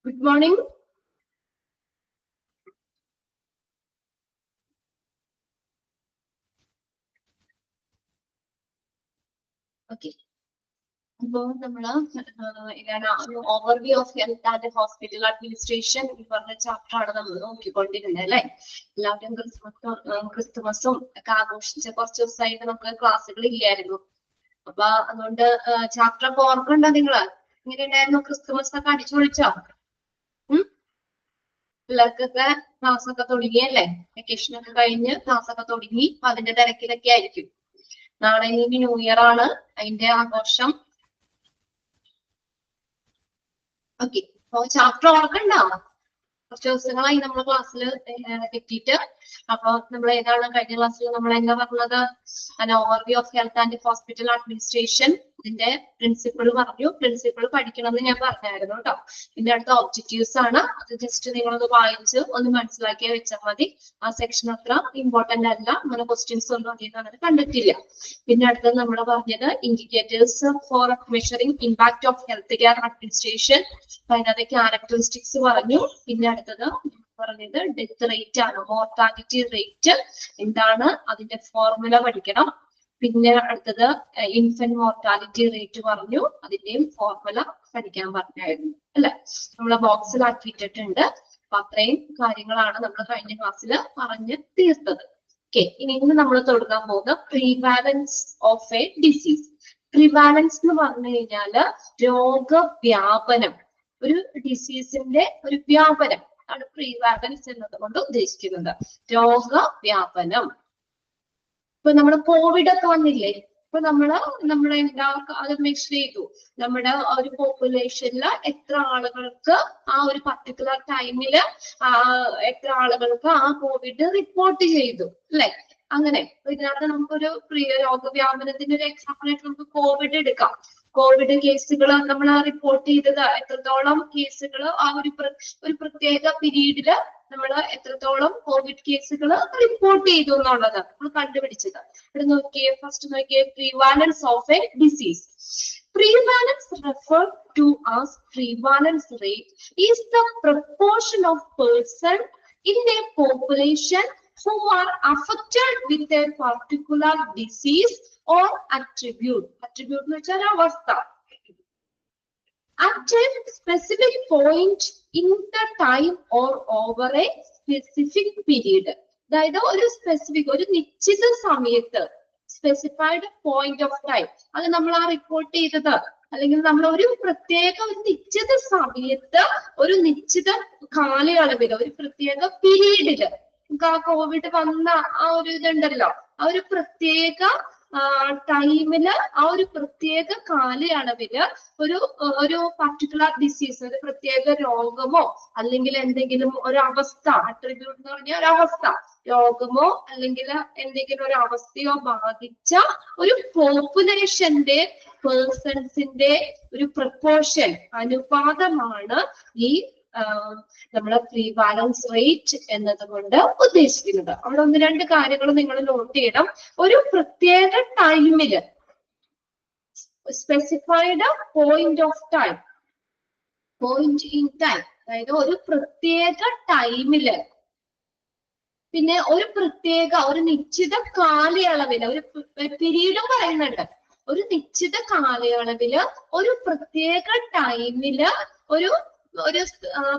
Good morning. Okay. അപ്പോൾ നമ്മള് ഇതാണ് ഒരു overview of health and hospital administration ഈ പറഞ്ഞ ചാപ്റ്റർ ആണ് നമ്മൾ നോക്കിക്കൊണ്ടിരുന്നത് അല്ലെ. എല്ലാവരും ക്രിസ്തുമസും ഒക്കെ ആഘോഷിച്ച കുറച്ച് ദിവസമായിട്ട് നമുക്ക് ക്ലാസ്സുകൾ ഇല്ലായിരുന്നു. അപ്പൊ അതുകൊണ്ട് ചാപ്റ്റർ ഒക്കെ ഓർക്കണ്ടോ നിങ്ങള്? ഇങ്ങനെ ഉണ്ടായിരുന്നു ക്രിസ്തുമസ് ഒക്കെ അടിച്ചു പൊളിച്ചോ? പിള്ളേർക്കൊക്കെ ക്ലാസ് ഒക്കെ തുടങ്ങിയല്ലേ? വെക്കേഷൻ ഒക്കെ കഴിഞ്ഞ് ക്ലാസ് ഒക്കെ തുടങ്ങി. അപ്പൊ അതിന്റെ തിരക്കിലൊക്കെ ആയിരിക്കും. നാളെ ഇനി ന്യൂ ഇയർ ആണ്, അതിന്റെ ആഘോഷം. ഓക്കെ, അപ്പൊ ചാപ്റ്റർ ഓർക്കണ്ടോ? കുറച്ച് ദിവസങ്ങളായി നമ്മൾ ക്ലാസ്സിൽ എത്തിയിട്ട്. അപ്പൊ നമ്മൾ ഏതാണ് കഴിഞ്ഞ ക്ലാസ്സിൽ നമ്മൾ എന്താ പറഞ്ഞത്? Overview of health and hospital administration ഇതിന്റെ പ്രിൻസിപ്പിൾ പറഞ്ഞു. പ്രിൻസിപ്പിൾ പഠിക്കണം എന്ന് ഞാൻ പറഞ്ഞായിരുന്നു കേട്ടോ. ഇതിന്റെ അടുത്ത ഒബ്ജക്റ്റീവ്സ് ആണ്. അത് ജസ്റ്റ് നിങ്ങളൊന്ന് വായിച്ച് ഒന്ന് മനസ്സിലാക്കിയാൽ വെച്ചാൽ മതി. ആ സെക്ഷൻ അത്ര ഇമ്പോർട്ടന്റ് അല്ല, അങ്ങനെ ക്വസ്റ്റ്യൻസ് ഒന്നും അധികം അങ്ങനെ കണ്ടിട്ടില്ല. പിന്നെ അടുത്തത് നമ്മൾ പറഞ്ഞത് indicators for measuring impact of health care administration. അതിനകത്ത് ക്യാരക്ടറിസ്റ്റിക്സ് പറഞ്ഞു. പിന്നെ അടുത്തത് പറഞ്ഞത് ഡെത്ത് റേറ്റ് ആണ്, മോർട്ടാലിറ്റി റേറ്റ് എന്താണ്, അതിന്റെ ഫോർമുല പഠിക്കണം. പിന്നെ അടുത്തത് ഇൻഫന്റ് മോർട്ടാലിറ്റി റേറ്റ് പറഞ്ഞു, അതിന്റെയും ഫോർമുല പഠിക്കാൻ പറഞ്ഞായിരുന്നു അല്ലെ. നമ്മളെ ബോക്സിലാക്കിയിട്ടുണ്ട്. അപ്പൊ അത്രയും കാര്യങ്ങളാണ് നമ്മൾ കഴിഞ്ഞ ക്ലാസ്സിൽ പറഞ്ഞ് തീർത്തത്. ഓക്കെ, ഇനി നമ്മൾ തുടങ്ങാൻ പോകുന്ന prevalence of A disease. Prevalence എന്ന് പറഞ്ഞു കഴിഞ്ഞാല് രോഗവ്യാപനം, ഒരു ഡിസീസിന്റെ ഒരു വ്യാപനം ആണ് പ്രിവാലൻസ് എന്നതുകൊണ്ട് ഉദ്ദേശിക്കുന്നത്. രോഗവ്യാപനം. ഇപ്പൊ നമ്മള് കോവിഡ് ഒക്കെ വന്നില്ലേ? ഇപ്പൊ നമ്മളെ എല്ലാവർക്കും അത് മെഷർ ചെയ്തു. നമ്മുടെ ഒരു പോപ്പുലേഷനിൽ എത്ര ആളുകൾക്ക് ആ ഒരു പർട്ടിക്കുലർ ടൈമില് എത്ര ആളുകൾക്ക് ആ കോവിഡ് റിപ്പോർട്ട് ചെയ്തു അല്ലെ. അങ്ങനെ ഇതിനകത്ത് നമുക്കൊരു രോഗവ്യാപനത്തിന്റെ ഒരു എക്സാമ്പിൾ ആയിട്ട് നമുക്ക് കോവിഡ് എടുക്കാം. കോവിഡ് കേസുകൾ നമ്മൾ റിപ്പോർട്ട് ചെയ്തത് എത്രത്തോളം കേസുകൾ ആ ഒരു പ്രത്യേക പീരീഡില് നമ്മൾ എത്രത്തോളം കോവിഡ് കേസുകൾ റിപ്പോർട്ട് ചെയ്തു എന്നുള്ളത് നമ്മൾ കണ്ടുപിടിച്ചത്. ഇവിടെ നോക്കിയേ, ഫസ്റ്റ് നോക്കിയേ, prevalence of A disease. Prevalence referred to as prevalence rate is the proportion of person in a population who are affected with a particular disease or attribute. Attribute എന്ന് വെച്ചാൽ അവസ്ഥ. At a specific point in the time or over a specific period. അതായത് ഒരു specific, ഒരു നിശ്ചിത സമയത്ത്, specified point of time, അത് നമ്മൾ ആ റിപ്പോർട്ട് ചെയ്തത് അല്ലെങ്കിൽ നമ്മൾ ഒരു പ്രത്യേക ഒരു നിശ്ചിത സമയത്ത് ഒരു നിശ്ചിത കാലയളവില് ഒരു പ്രത്യേക പീരീഡില് നമുക്ക് ആ കോവിഡ് വന്ന ആ ഒരു ഇതുണ്ടല്ലോ, ആ ഒരു പ്രത്യേക ടൈമില് ആ ഒരു പ്രത്യേക കാലയളവില് ഒരു പർട്ടിക്കുലർ ഡിസീസ്, ഒരു പ്രത്യേക രോഗമോ അല്ലെങ്കിൽ എന്തെങ്കിലും ഒരു അവസ്ഥ, അട്രിബ്യൂട്ട് എന്ന് പറഞ്ഞ ഒരു അവസ്ഥ, രോഗമോ അല്ലെങ്കിൽ എന്തെങ്കിലും ഒരു അവസ്ഥയോ ബാധിച്ച ഒരു പോപ്പുലേഷന്റെ പേഴ്സൺസിന്റെ ഒരു പ്രപ്പോർഷൻ, അനുപാതമാണ് ഈ നമ്മളെ പ്രിവാലൻസ് റേറ്റ് എന്നതുകൊണ്ട് ഉദ്ദേശിക്കുന്നത്. അവിടെ ഒന്ന് രണ്ട് കാര്യങ്ങൾ നിങ്ങൾ നോട്ട് ചെയ്യണം. ഒരു പ്രത്യേക ടൈമില്, specified point of time, point in time, അതായത് ഒരു പ്രത്യേക ടൈമില്, പിന്നെ ഒരു പ്രത്യേക ഒരു നിശ്ചിത കാലയളവില്, ഒരു പീരീഡും പറയുന്നുണ്ട്. ഒരു നിശ്ചിത കാലയളവില് ഒരു പ്രത്യേക ടൈമില് ഒരു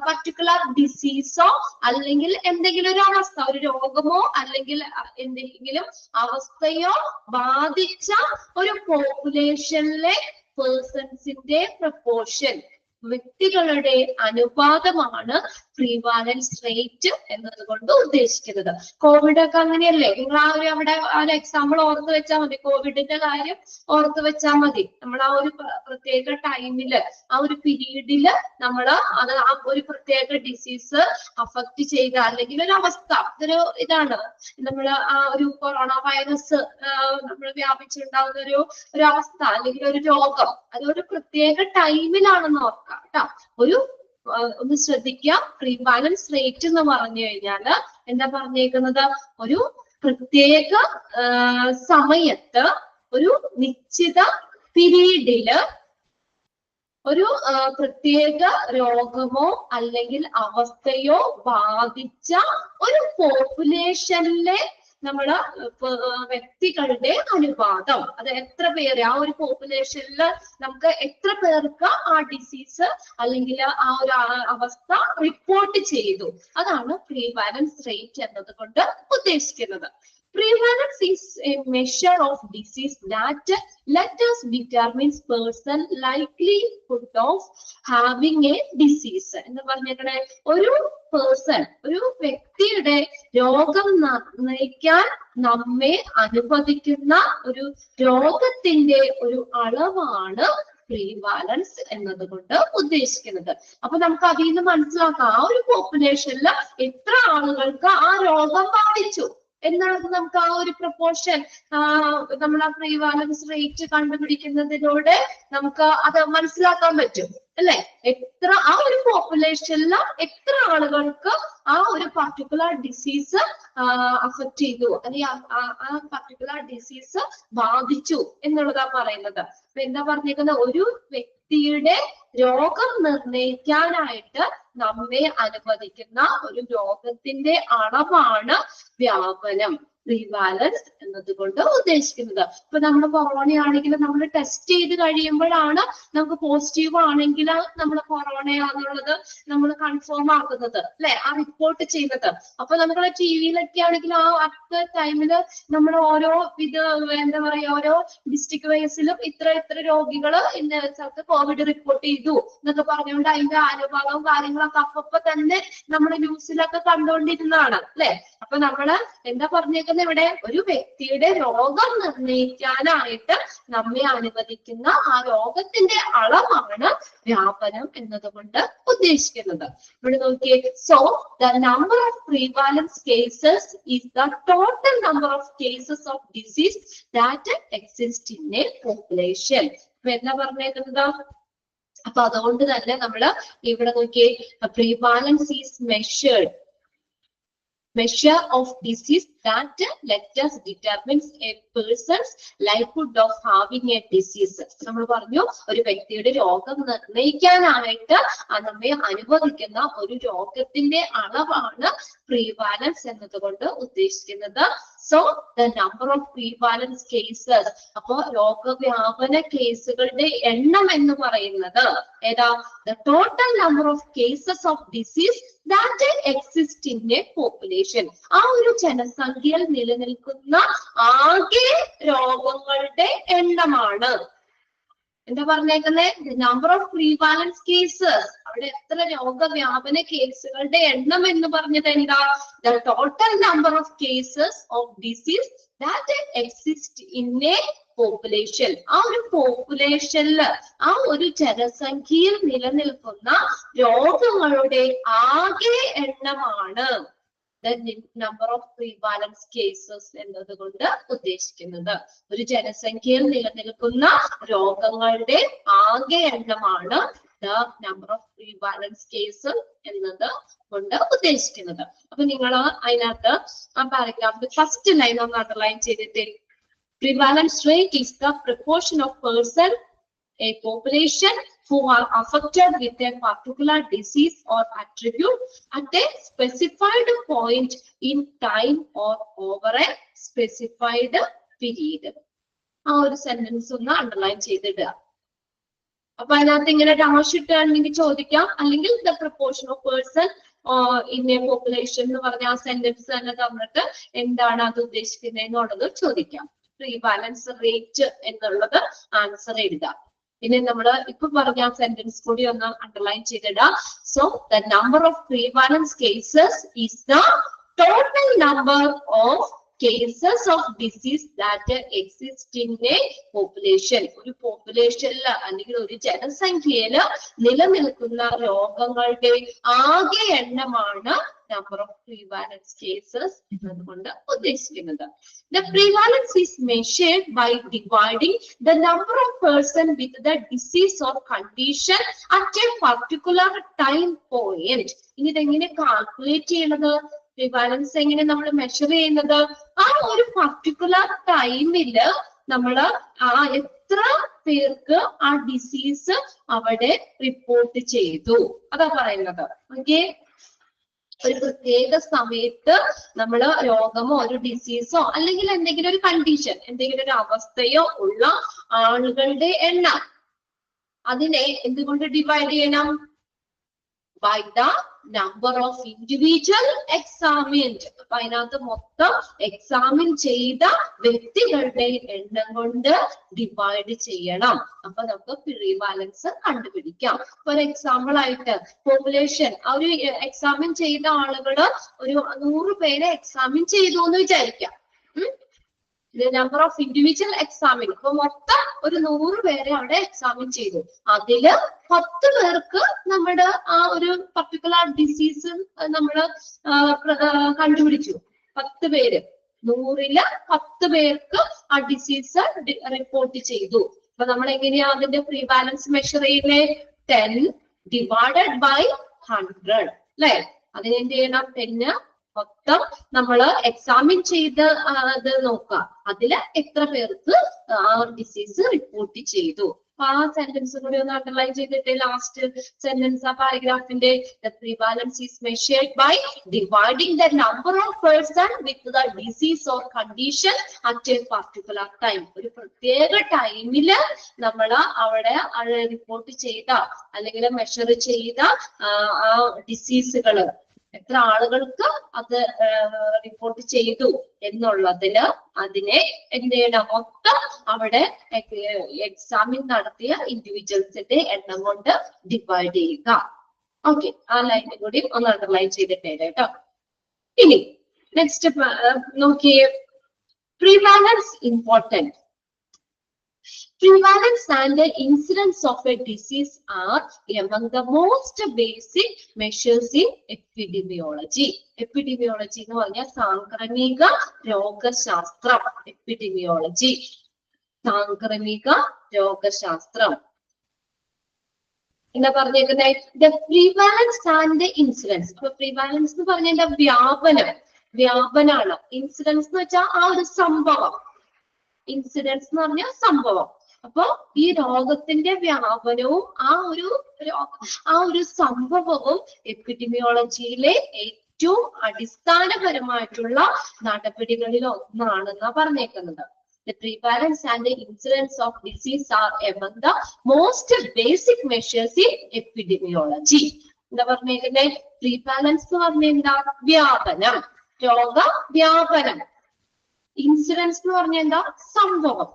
പർട്ടിക്കുലർ ഡിസീസോ അല്ലെങ്കിൽ എന്തെങ്കിലും ഒരു അവസ്ഥ, ഒരു രോഗമോ അല്ലെങ്കിൽ എന്തെങ്കിലും അവസ്ഥയോ ബാധിച്ച ഒരു പോപ്പുലേഷനിലെ പേഴ്സൺസിന്റെ പ്രപ്പോർഷൻ, വ്യക്തികളുടെ അനുപാതമാണ് പ്രിവാലൻസ് റേറ്റ് എന്നതുകൊണ്ട് ഉദ്ദേശിക്കുന്നത്. കോവിഡ് ഒക്കെ അങ്ങനെയല്ലേ? നിങ്ങൾ ആ ഒരു അവിടെ ആ ഒരു എക്സാമ്പിൾ ഓർത്ത് വെച്ചാൽ മതി. കോവിഡിന്റെ കാര്യം ഓർത്ത് വെച്ചാൽ മതി. നമ്മൾ ആ ഒരു പ്രത്യേക ടൈമില്, ആ ഒരു പീരീഡില് നമ്മൾ അത് ആ ഒരു പ്രത്യേക ഡിസീസ് അഫക്ട് ചെയ്ത അല്ലെങ്കിൽ ഒരു അവസ്ഥ, ഇതൊരു ഇതാണ് നമ്മൾ ആ ഒരു കൊറോണ വൈറസ് നമ്മൾ വ്യാപിച്ചുണ്ടാകുന്ന ഒരു അവസ്ഥ അല്ലെങ്കിൽ ഒരു രോഗം, അതൊരു പ്രത്യേക ടൈമിലാണെന്ന് ഓർക്കാം കേട്ടോ. ഒന്ന് ശ്രദ്ധിക്കാം, പ്രിവാലൻസ് റേറ്റ് എന്ന് പറഞ്ഞു കഴിഞ്ഞാല് എന്താ പറഞ്ഞേക്കുന്നത്? ഒരു പ്രത്യേക സമയത്ത് ഒരു നിശ്ചിത പീരീഡില് ഒരു പ്രത്യേക രോഗമോ അല്ലെങ്കിൽ അവസ്ഥയോ ബാധിച്ച ഒരു പോപ്പുലേഷനിലെ നമ്മള് വ്യക്തികളുടെ അനുപാതം, അത് എത്ര പേര് ആ ഒരു പോപ്പുലേഷനിൽ നമുക്ക് എത്ര പേർക്ക് ആ ഡിസീസ് അല്ലെങ്കിൽ ആ ഒരു അവസ്ഥ റിപ്പോർട്ട് ചെയ്തു, അതാണ് പ്രീവാലൻസ് റേറ്റ് എന്നത് കൊണ്ട് ഉദ്ദേശിക്കുന്നത്. Prevalence is a measure of disease that let us determine person likelihood of having a disease. എന്ന് പറഞ്ഞേക്കണേ, ഒരു പേഴ്സൺ, ഒരു വ്യക്തിയുടെ രോഗം നിർണ്ണയിക്കാൻ നമ്മെ അനുവദിക്കുന്ന ഒരു രോഗത്തിന്റെ ഒരു അളവാണ് പ്രീവാലൻസ് എന്നതുകൊണ്ട് ഉദ്ദേശിക്കുന്നത്. അപ്പൊ നമുക്ക് അതിൽ നിന്ന് മനസ്സിലാക്കാം ആ ഒരു പോപ്പുലേഷനിൽ എത്ര ആളുകൾക്ക് ആ രോഗം ബാധിച്ചു എന്നുള്ളത് നമുക്ക് ആ ഒരു പ്രൊപ്പോർഷൻ നമ്മൾ ആ പ്രീവാലൻസ് റേറ്റ് കണ്ടുപിടിക്കുന്നതിലൂടെ നമുക്ക് അത് മനസ്സിലാക്കാൻ പറ്റും അല്ലെ. എത്ര ആ ഒരു പോപ്പുലേഷനിൽ എത്ര ആളുകൾക്ക് ആ ഒരു പർട്ടിക്കുലർ ഡിസീസ് അഫക്ട് ചെയ്തു അല്ലെങ്കിൽ ആ പർട്ടിക്കുലർ ഡിസീസ് ബാധിച്ചു എന്നുള്ളതാ പറയുന്നത്. അപ്പൊ എന്താ പറഞ്ഞിരിക്കുന്നത്, ഒരു വ്യക്തിയുടെ രോഗം നിർണ്ണയിക്കാനായിട്ട് നമ്മെ അനുവദിക്കുന്ന ഒരു രോഗത്തിന്റെ അളവാണ് വ്യാപനം, പ്രീവാലൻസ് എന്നതുകൊണ്ട് ഉദ്ദേശിക്കുന്നത്. ഇപ്പൊ നമ്മൾ കൊറോണ ആണെങ്കിൽ നമ്മൾ ടെസ്റ്റ് ചെയ്ത് കഴിയുമ്പോഴാണ് നമുക്ക് പോസിറ്റീവ് ആണെങ്കിൽ നമ്മൾ കൊറോണയാന്നുള്ളത് നമ്മൾ കൺഫേം ആക്കുന്നത് അല്ലെ, ആ റിപ്പോർട്ട് ചെയ്യുന്നത്. അപ്പൊ നമ്മൾ ടി വിയിലൊക്കെ ആണെങ്കിൽ ആ അറ്റ് ടൈമില് നമ്മൾ ഓരോ എന്താ പറയാ ഓരോ ഡിസ്ട്രിക്ട് വൈസിലും ഇത്ര രോഗികള് ഇന്ന സ്ഥലത്ത് കോവിഡ് റിപ്പോർട്ട് ചെയ്തു എന്നൊക്കെ പറഞ്ഞുകൊണ്ട് അതിന്റെ അനുഭാഗവും കാര്യങ്ങളൊക്കെ അപ്പൊ തന്നെ നമ്മൾ ന്യൂസിലൊക്കെ കണ്ടുകൊണ്ടിരുന്നതാണ് അല്ലെ. അപ്പൊ നമ്മള് എന്താ പറഞ്ഞേക്കുന്നത്, ഇവിടെ ഒരു വ്യക്തിയുടെ രോഗം നിർണ്ണയിക്കാനായിട്ട് നമ്മെ അനുവദിക്കുന്ന ആ രോഗത്തിന്റെ അളവാണ് വ്യാപനം എന്നതുകൊണ്ട് ഉദ്ദേശിക്കുന്നത്. ഇവിടെ നോക്കിയേ, so the number of prevalence cases is the total number of cases of disease that exist in a population. അപ്പൊ എന്താ പറഞ്ഞേക്കുന്നത്, അപ്പൊ അതുകൊണ്ട് തന്നെ നമ്മള് ഇവിടെ നോക്കിയേ, prevalence is measure of disease that let us determine a person's likelihood of having a disease. നമ്മൾ പറഞ്ഞു ഒരു വ്യക്തിയുടെ രോഗം നിർണ്ണയിക്കാനായിട്ട് നമ്മെ അനുവദിക്കുന്ന ഒരു രോഗത്തിന്റെ അളവാണ് പ്രീവാലൻസ് എന്നതുകൊണ്ട് ഉദ്ദേശിക്കുന്നത്. So the number of prevalence cases, അപ്പോ രോഗവ്യാപന കേസുകളുടെ എണ്ണം എന്ന് പറയുന്നത് ഏതാ, the total number of cases of disease that exist in a population, ആ ഒരു ജനസംഖ്യയിൽ നിലനിൽക്കുന്ന ആകെ രോഗങ്ങളുടെ എണ്ണമാണ്. എന്താ പറഞ്ഞേക്കുന്നത്, നമ്പർ ഓഫ് പ്രീവാലൻസ് കേസസ്, അവിടെ എത്ര രോഗവ്യാപന കേസുകളുടെ എണ്ണം എന്ന് പറഞ്ഞത് എന്താ, the total number of cases of disease that exist in a population, ആ ഒരു പോപ്പുലേഷനില് ആ ഒരു ജനസംഖ്യയിൽ നിലനിൽക്കുന്ന രോഗങ്ങളുടെ ആകെ എണ്ണമാണ് നമ്പർ ഓഫ് പ്രീവാലൻസ് കേസസ് എന്നതുകൊണ്ട് ഉദ്ദേശിക്കുന്നത്. ഒരു ജനസംഖ്യയിൽ നിലനിൽക്കുന്ന രോഗങ്ങളുടെ ആകെ എണ്ണമാണ് the number of prevalence cases എന്നത് കൊണ്ട് ഉദ്ദേശിക്കുന്നത്. അപ്പൊ നിങ്ങൾ അതിനകത്ത് ആ പാരഗ്രാഫിൽ ഫസ്റ്റ് ലൈൻ ഒന്ന് അണ്ടർലൈൻ ചെയ്തിട്ട്, prevalence rate is the proportion of person, a population who are affected with a particular disease or attribute at a specified point in time or over a specified period. ആ ഒരു sentence ഒന്ന് underline ചെയ്തിടുക. അപ്പൊ അതിനകത്ത് ഇങ്ങനെ dash ഇട്ടാണെങ്കിൽ ചോദിക്കാം, അല്ലെങ്കിൽ the proportion of person in a population എന്ന് പറഞ്ഞ ആ സെന്റൻസ് തന്നെ തന്നിട്ട് എന്താണ് അത് ഉദ്ദേശിക്കുന്നത് എന്നുള്ളത് ചോദിക്കാം. പ്രീവാലൻസ് റേറ്റ് എന്നുള്ളത് ആൻസർ എഴുതാം. പിന്നെ നമ്മൾ ഇപ്പൊ പറഞ്ഞ ആ സെന്റൻസ് കൂടി ഒന്ന് അണ്ടർലൈൻ ചെയ്തിടാം. So the number of prevalence cases is the total number of cases of disease that exist in a population, ഒരു പോപ്പുലേഷനിൽ അല്ലെങ്കിൽ ഒരു ജനസംഖ്യയിൽ നിലനിൽക്കുന്ന രോഗങ്ങളുടെ ആകെ എണ്ണമാണ് നമ്പർ ഓഫ് പ്രീവാലൻസ് കേസസ് എന്നതുകൊണ്ട് ഉദ്ദേശിക്കുന്നത്. The prevalence is measured by dividing the number of person with the disease or condition at a particular time point. ഇനി ഇതെങ്ങനെ കാൽക്കുലേറ്റ് ചെയ്യുന്നത്, പ്രിവാലൻസ് എങ്ങനെ നമ്മൾ മെഷർ ചെയ്യുന്നത്, ആ ഒരു പർട്ടിക്കുലർ ടൈമില് നമ്മള് എത്ര പേർക്ക് ആ ഡിസീസ് അവിടെ റിപ്പോർട്ട് ചെയ്തു അതാ പറയുന്നത്. ഓക്കെ, ഒരു പ്രത്യേക സമയത്ത് നമ്മള് രോഗമോ ഒരു ഡിസീസോ അല്ലെങ്കിൽ എന്തെങ്കിലും ഒരു കണ്ടീഷൻ, എന്തെങ്കിലും ഒരു അവസ്ഥയോ ഉള്ള ആളുകളുടെ എണ്ണം അതിനെ എന്തുകൊണ്ട് ഡിവൈഡ് ചെയ്യണം? by the number of individual examined. അപ്പൊ അതിനകത്ത് മൊത്തം എക്സാമിൻ ചെയ്ത വ്യക്തികളുടെ എണ്ണം കൊണ്ട് ഡിവൈഡ് ചെയ്യണം. അപ്പൊ നമുക്ക് പ്രിവാലൻസ് കണ്ടുപിടിക്കാം. ഫോർ എക്സാമ്പിൾ ആയിട്ട് പോപ്പുലേഷൻ, ഒരു എക്സാമിൻ ചെയ്ത ആളുകള് ഒരു 100 പേരെ എക്സാമിൻ ചെയ്തു എന്ന് വിചാരിക്കാം. നമ്പർ ഓഫ് ഇൻഡിവിജ്വൽ എക്സാമിൻ, അപ്പൊ മൊത്തം ഒരു 100 പേരെ അവിടെ എക്സാമിൻ ചെയ്തു. അതില് 10 പേർക്ക് നമ്മുടെ ആ ഒരു പർട്ടിക്കുലർ ഡിസീസ് നമ്മള് കണ്ടുപിടിച്ചു. 10 പേര്, 100-ല് 10 പേർക്ക് ആ ഡിസീസ് റിപ്പോർട്ട് ചെയ്തു. അപ്പൊ നമ്മൾ എങ്ങനെയാ അതിന്റെ പ്രിവാലൻസ് മെഷർ ചെയ്യുന്നേ? 10 ഡിവൈഡഡ് ബൈ 100 അല്ലെ? അതിനെന്ത് ചെയ്യണം? 10 മൊത്തം നമ്മള് എക്സാമിൻ ചെയ്ത് അത് നോക്കുക, അതില് എത്ര പേർക്ക് ആ ഡിസീസ് റിപ്പോർട്ട് ചെയ്തു. അപ്പൊ ആ സെന്റൻസ് കൂടി ഒന്ന് അണ്ടർലൈൻ ചെയ്തിട്ട് ലാസ്റ്റ് സെന്റൻസ് ആ പാരഗ്രാഫിന്റെ prevalence is measured by dividing the number of person with the disease or condition at a particular time. ഒരു പ്രത്യേക ടൈമില് നമ്മള് അവിടെ റിപ്പോർട്ട് ചെയ്ത അല്ലെങ്കിൽ മെഷർ ചെയ്ത ആ ഡിസീസുകള് എത്ര ആളുകൾക്ക് അത് റിപ്പോർട്ട് ചെയ്തു എന്നുള്ളതില് അതിനെ എന്ത് ചെയ്യണം? മൊത്തം അവിടെ എക്സാമിൻ നടത്തിയ ഇൻഡിവിജ്വൽസിന്റെ എണ്ണം കൊണ്ട് ഡിവൈഡ് ചെയ്യുക. ഓക്കെ, ആ ലൈനും കൂടി ഒന്ന് അണ്ടർലൈൻ ചെയ്തിട്ടേ കേട്ടോ. ഇനി നെക്സ്റ്റ് നോക്കിയേ, prevalence important. Prevalence and the incidence of a disease are among the most basic measures in epidemiology. Epidemiology എന്ന് പറഞ്ഞാൽ സാംക്രമിക രോഗശാസ്ത്രം. എപ്പിഡെമിയോളജി സാംക്രമിക രോഗശാസ്ത്രം എന്താ പറഞ്ഞേക്കുന്നത്? The prevalence and the incidence. അപ്പൊ പ്രിവാലൻസ് എന്ന് പറഞ്ഞാൽ എന്താ? വ്യാപനാണ്. ഇൻസിഡൻസ് എന്ന് വെച്ചാൽ ആ ഒരു സംഭവം. ഇൻസിഡൻസ് എന്ന് പറഞ്ഞാൽ സംഭവം. അപ്പൊ ഈ രോഗത്തിന്റെ വ്യാപനവും ആ ഒരു സംഭവവും എപ്പിഡെമിയോളജിയിലെ ഏറ്റവും അടിസ്ഥാനപരമായിട്ടുള്ള നടപടികളിൽ ഒന്നാണെന്നാ പറഞ്ഞേക്കുന്നത്. The prevalence and the incidence of disease are among the most basic measures in epidemiology. എന്താ പറഞ്ഞേക്കുന്നത്? പ്രിവാലൻസ് എന്ന് പറഞ്ഞാൽ എന്താ? വ്യാപനം, രോഗവ്യാപനം. ഇൻസിഡൻസ് എന്ന് പറഞ്ഞാൽ എന്താ? സംഭവം.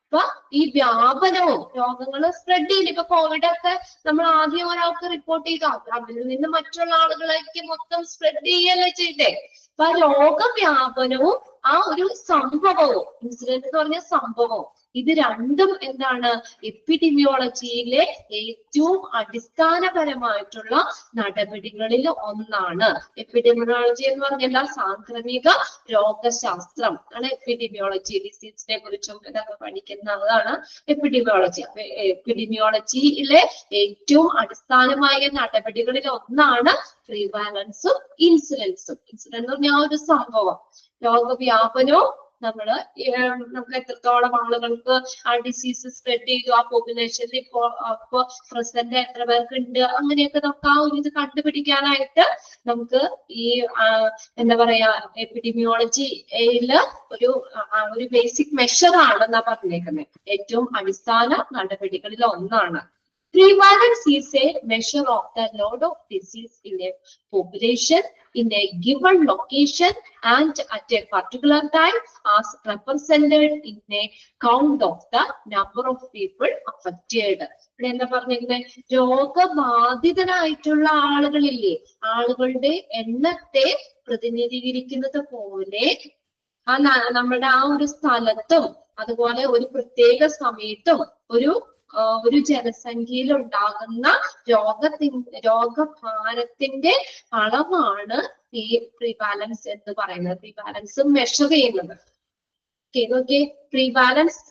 അപ്പൊ ഈ വ്യാപനവും രോഗങ്ങൾ സ്പ്രെഡ് ചെയ്യില്ല. ഇപ്പൊ കോവിഡ് ഒക്കെ നമ്മൾ ആദ്യം ഒരാൾക്ക് റിപ്പോർട്ട് ചെയ്തു, അതിൽ നിന്ന് മറ്റുള്ള ആളുകളേക്ക് മൊത്തം സ്പ്രെഡ് ചെയ്യല്ലേ ചെയ്തേ. അപ്പൊ രോഗവ്യാപനവും ആ ഒരു സംഭവവും, ഇൻസിഡന്റ് എന്ന് പറഞ്ഞ സംഭവവും, ഇത് രണ്ടും എന്താണ്? എപ്പിഡെമിയോളജിയിലെ ഏറ്റവും അടിസ്ഥാനപരമായിട്ടുള്ള നടപടികളിൽ ഒന്നാണ്. എപ്പിഡെമിയോളജി എന്ന് പറഞ്ഞാൽ സാംക്രമിക രോഗശാസ്ത്രം ആണ് എപ്പിഡെമിയോളജി. ഡിസീസിനെ കുറിച്ചും ഇതൊക്കെ പഠിക്കുന്നതാണ് എപ്പിഡെമിയോളജി. അപ്പൊ എപ്പിഡെമിയോളജിയിലെ ഏറ്റവും അടിസ്ഥാനമായ നടപടികളിൽ ഒന്നാണ് പ്രിവാലൻസും ഇൻസിഡൻസും. ഇൻസിഡന്റ് എന്ന് പറഞ്ഞാൽ ഒരു സംഭവം, രോഗവ്യാപനവും നമുക്ക് എത്രത്തോളം ആളുകൾക്ക് ആ ഡിസീസ് സ്പ്രെഡ് ചെയ്തു, ആ പോപ്പുലേഷനിൽ ഇപ്പൊ പ്രസന്റ് എത്ര പേർക്ക് ഉണ്ട്, അങ്ങനെയൊക്കെ നമുക്ക് ആ ഒരു ഇത് കണ്ടുപിടിക്കാനായിട്ട് നമുക്ക് ഈ എന്താ പറയാ എപ്പിഡെമിയോളജിയില് ഒരു ബേസിക് മെഷർ ആണെന്നാ പറഞ്ഞേക്കുന്നത്. ഏറ്റവും അടിസ്ഥാന നടപടികളിൽ ഒന്നാണ്. Prevalence is a measure of the load of disease in a population in a given location and at a particular time as represented in a count of the number of people affected. എന്താ പറഞ്ഞിരിക്കുന്നത്? രോഗബാധിതരായിട്ടുള്ള ആളുകളില്ലേ, ആളുകളുടെ എണ്ണത്തെ പ്രതിനിധീകരിക്കുന്നത് പോലെ നമ്മുടെ ആ ഒരു സ്ഥലത്തും അതുപോലെ ഒരു പ്രത്യേക സമയത്തും ഒരു ജനസംഖ്യയിൽ ഉണ്ടാകുന്ന രോഗഭാരത്തിന്റെ അളവാണ് ഈ പ്രിവാലൻസ് എന്ന് പറയുന്നത്. പ്രിവാലൻസ് മെഷർ ചെയ്യുന്നത്. പ്രിവാലൻസ്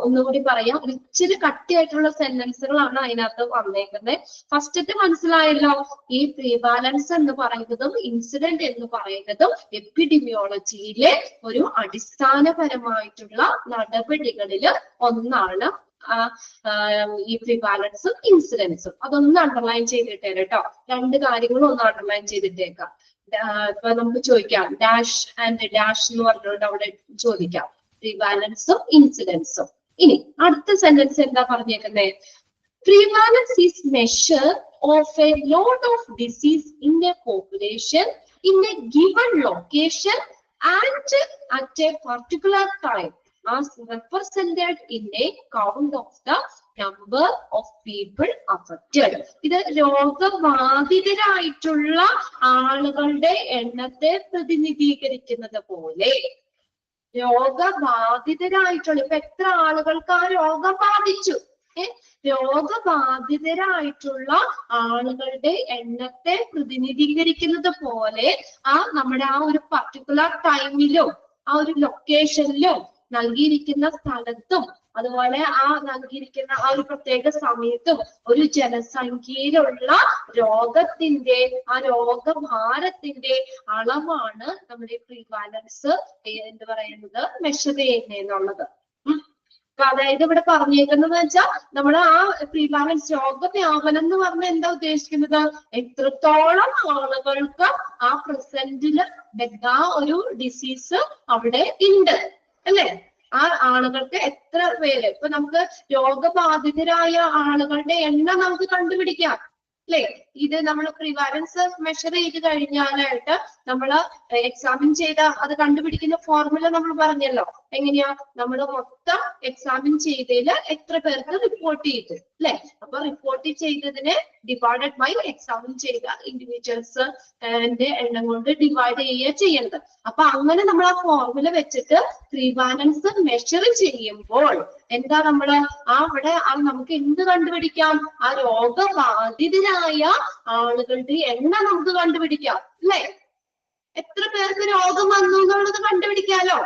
ഒന്നുകൂടി പറയാം. ഇച്ചിരി കട്ടിയായിട്ടുള്ള സെന്റൻസുകളാണ് അതിനകത്ത് വന്നേക്കുന്നത്. ഫസ്റ്റത്തെ മനസ്സിലായല്ലോ. ഈ പ്രീവാലൻസ് എന്ന് പറയുന്നതും ഇൻസിഡന്റ് എന്ന് പറയുന്നതും എപ്പിഡെമിയോളജിയിലെ ഒരു അടിസ്ഥാനപരമായിട്ടുള്ള നടപടികളിൽ ഒന്നാണ്. ഈ പ്രീവാലൻസും ഇൻസിഡൻസും അതൊന്ന് അണ്ടർലൈൻ ചെയ്തിട്ടേ കേട്ടോ. രണ്ട് കാര്യങ്ങളും ഒന്ന് അണ്ടർലൈൻ ചെയ്തിട്ടേക്കാം. ഇപ്പൊ നമുക്ക് ചോദിക്കാം ഡാഷ് ആൻഡ് ഡാഷ് എന്ന് പറഞ്ഞുകൊണ്ട് അവിടെ ചോദിക്കാം പ്രീവാലൻസും ഇൻസിഡൻസും. ഇനി അടുത്ത സെന്റൻസ് എന്താ പറഞ്ഞേക്കുന്നത്? Prevalence is measure of A load of disease in a population in A given location and at a particular time as represented in a count of the number of people affected. ഇത് രോഗബാധിതരായിട്ടുള്ള ആളുകളുടെ എണ്ണത്തെ പ്രതിനിധീകരിക്കുന്നത് പോലെ രോഗബാധിതരായിട്ടുള്ള ഇപ്പൊ എത്ര ആളുകൾക്ക് ആ രോഗം ബാധിച്ചു, രോഗബാധിതരായിട്ടുള്ള ആളുകളുടെ എണ്ണത്തെ പ്രതിനിധീകരിക്കുന്നത് പോലെ നമ്മുടെ ആ ഒരു പർട്ടിക്കുലർ ടൈമിലും ആ ഒരു ലൊക്കേഷനിലും നൽകിയിരിക്കുന്ന സ്ഥലത്തും അതുപോലെ ആ നൽകിയിരിക്കുന്ന ആ ഒരു പ്രത്യേക സമയത്തും ഒരു ജനസംഖ്യയിലുള്ള രോഗത്തിന്റെ ആ രോഗഭാരത്തിന്റെ അളവാണ് നമ്മുടെ പ്രീവാലൻസ് എന്ന് പറയുന്നത് മെഷർ ചെയ്യുന്നതെന്നുള്ളത്. അതായത് ഇവിടെ പറഞ്ഞേക്കുന്നത് വെച്ചാൽ നമ്മൾ ആ പ്രീവാലൻസ് രോഗവ്യാപനം എന്ന് പറഞ്ഞാൽ എന്താ ഉദ്ദേശിക്കുന്നത്? എത്രത്തോളം ആളുകൾക്ക് ആ പ്രസന്റില് ആ ഒരു ഡിസീസ് അവിടെ ഉണ്ട് അല്ലെ? ആ ആളുകൾക്ക് എത്ര പേര്, ഇപ്പൊ നമുക്ക് രോഗബാധിതരായ ആളുകളുടെ എണ്ണം നമുക്ക് കണ്ടുപിടിക്കാം അല്ലെ? ഇത് നമ്മൾ പ്രിവാലൻസ് മെഷർ ചെയ്ത് കഴിഞ്ഞാലായിട്ട് നമ്മൾ എക്സാമിൻ ചെയ്ത അത് കണ്ടുപിടിക്കുന്ന ഫോർമുല നമ്മൾ പറഞ്ഞല്ലോ. എങ്ങനെയാ? നമ്മൾ മൊത്തം എക്സാമിൻ ചെയ്തതിൽ എത്ര പേർക്ക് റിപ്പോർട്ട് ചെയ്തു അല്ലെ? അപ്പൊ റിപ്പോർട്ട് ചെയ്തതിനെ ഡിവൈഡഡ് ബൈ എക്സാമിൻ ചെയ്ത ഇൻഡിവിജ്വൽസ് എണ്ണം കൊണ്ട് ഡിവൈഡ് ചെയ്യുക ചെയ്യേണ്ടത്. അപ്പൊ അങ്ങനെ നമ്മൾ ആ ഫോർമുല വെച്ചിട്ട് പ്രിവാലൻസ് മെഷർ ചെയ്യുമ്പോൾ എന്താ നമ്മള് അവിടെ നമുക്ക് എന്ത് കണ്ടുപിടിക്കാം? ആ രോഗബാധിതരായ ആളുകളുടെ എണ്ണം നമുക്ക് കണ്ടുപിടിക്കാം അല്ലെ? എത്ര പേർക്ക് രോഗം വന്നു എന്നുള്ളത് കണ്ടുപിടിക്കാലോ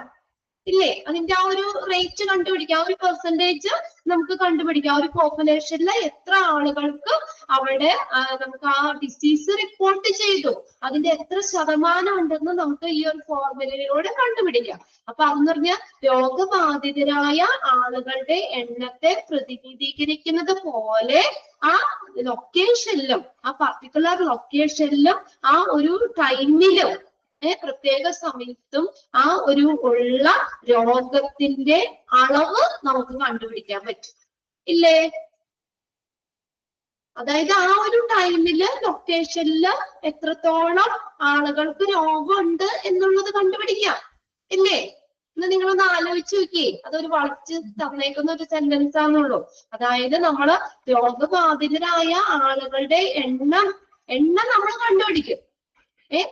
ഇല്ലേ? അതിന്റെ ആ ഒരു റേറ്റ് കണ്ടുപിടിക്കാം, ആ ഒരു പെർസെന്റേജ് നമുക്ക് കണ്ടുപിടിക്കാം. ഒരു പോപ്പുലേഷനിലെ എത്ര ആളുകൾക്ക് അവിടെ നമുക്ക് ആ ഡിസീസ് റിപ്പോർട്ട് ചെയ്തു, അതിന്റെ എത്ര ശതമാനം ഉണ്ടെന്ന് നമുക്ക് ഈ ഒരു ഫോർമുലയിലൂടെ കണ്ടുപിടിക്കാം. അപ്പൊ അതെന്ന് പറഞ്ഞാൽ രോഗബാധിതരായ ആളുകളുടെ എണ്ണത്തെ പ്രതിനിധീകരിക്കുന്നത് പോലെ ആ ലൊക്കേഷനിലും ആ പർട്ടിക്കുലർ ലൊക്കേഷനിലും ആ ഒരു ടൈമിലും പ്രത്യേക സമയത്തും ആ ഒരു ഉള്ള രോഗത്തിന്റെ അളവ് നമുക്ക് കണ്ടുപിടിക്കാൻ പറ്റും ഇല്ലേ? അതായത് ആ ഒരു ടൈമില് ലൊക്കേഷനില് എത്രത്തോളം ആളുകൾക്ക് രോഗമുണ്ട് എന്നുള്ളത് കണ്ടുപിടിക്കാം ഇല്ലേ? ഇന്ന് നിങ്ങളൊന്ന് ആലോചിച്ച് നോക്കിയേ. അതൊരു വളച്ച് തന്നേക്കുന്ന ഒരു സെന്റൻസ് ആണുള്ളൂ. അതായത് നമ്മള് രോഗബാധിതരായ ആളുകളുടെ എണ്ണം നമ്മൾ കണ്ടുപിടിക്കും.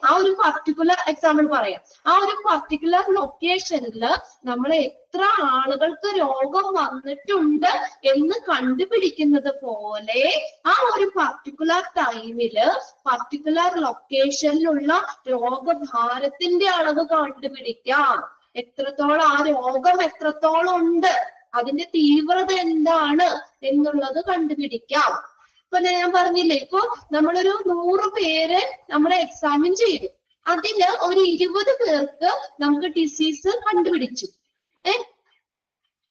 ആ ഒരു പർട്ടിക്കുലർ എക്സാമ്പിൾ പറയാം. ആ ഒരു പർട്ടിക്കുലർ ലൊക്കേഷനില് നമ്മൾ എത്ര ആളുകൾക്ക് രോഗം വന്നിട്ടുണ്ട് എന്ന് കണ്ടുപിടിക്കുന്നത് പോലെ ആ ഒരു പർട്ടിക്കുലർ ടൈമില് പർട്ടിക്കുലർ ലൊക്കേഷനിലുള്ള രോഗഭാരത്തിന്റെ അളവ് കണ്ടുപിടിക്കാം. എത്രത്തോളം ആ രോഗം എത്രത്തോളം ഉണ്ട്, അതിന്റെ തീവ്രത എന്താണ് എന്നുള്ളത് കണ്ടുപിടിക്കാം. ഇപ്പൊ ഞാൻ പറഞ്ഞില്ലേ, ഇപ്പൊ നമ്മളൊരു 100 പേര് നമ്മൾ എക്സാമിൻ ചെയ്തു, അതില് ഒരു 20 പേർക്ക് നമുക്ക് ഡിസീസ് കണ്ടുപിടിച്ചു.